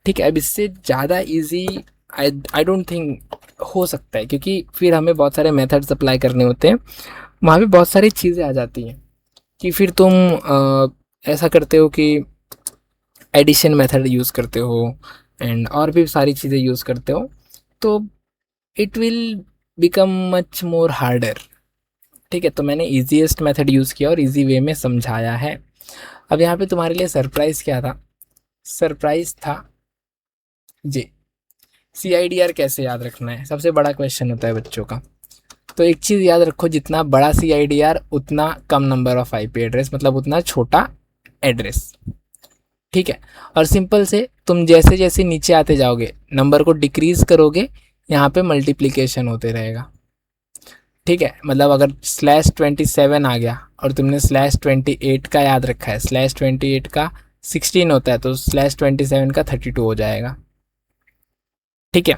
[SPEAKER 1] ठीक है। अब इससे ज़्यादा ईजी आई डोंट थिंक हो सकता है, क्योंकि फिर हमें बहुत सारे मेथड्स अप्लाई करने होते हैं, वहाँ पे बहुत सारी चीज़ें आ जाती हैं कि फिर तुम ऐसा करते हो कि एडिशन मेथड यूज़ करते हो एंड और भी सारी चीज़ें यूज़ करते हो, तो it will become much more harder. ठीक है, तो मैंने ईजीएस्ट मेथड यूज़ किया और इजी वे में समझाया है। अब यहाँ पे तुम्हारे लिए सरप्राइज़ क्या था? सरप्राइज़ था जी, CIDR कैसे याद रखना है, सबसे बड़ा क्वेश्चन होता है बच्चों का। तो एक चीज़ याद रखो, जितना बड़ा CIDR उतना कम नंबर ऑफ IP एड्रेस, मतलब उतना छोटा एड्रेस। ठीक है, और सिंपल से तुम जैसे जैसे नीचे आते जाओगे नंबर को डिक्रीज करोगे, यहाँ पे मल्टीप्लिकेशन होते रहेगा। ठीक है, मतलब अगर /27 आ गया और तुमने /28 का याद रखा है, /28 का 16 होता है, तो /27 का 32 हो जाएगा। ठीक है,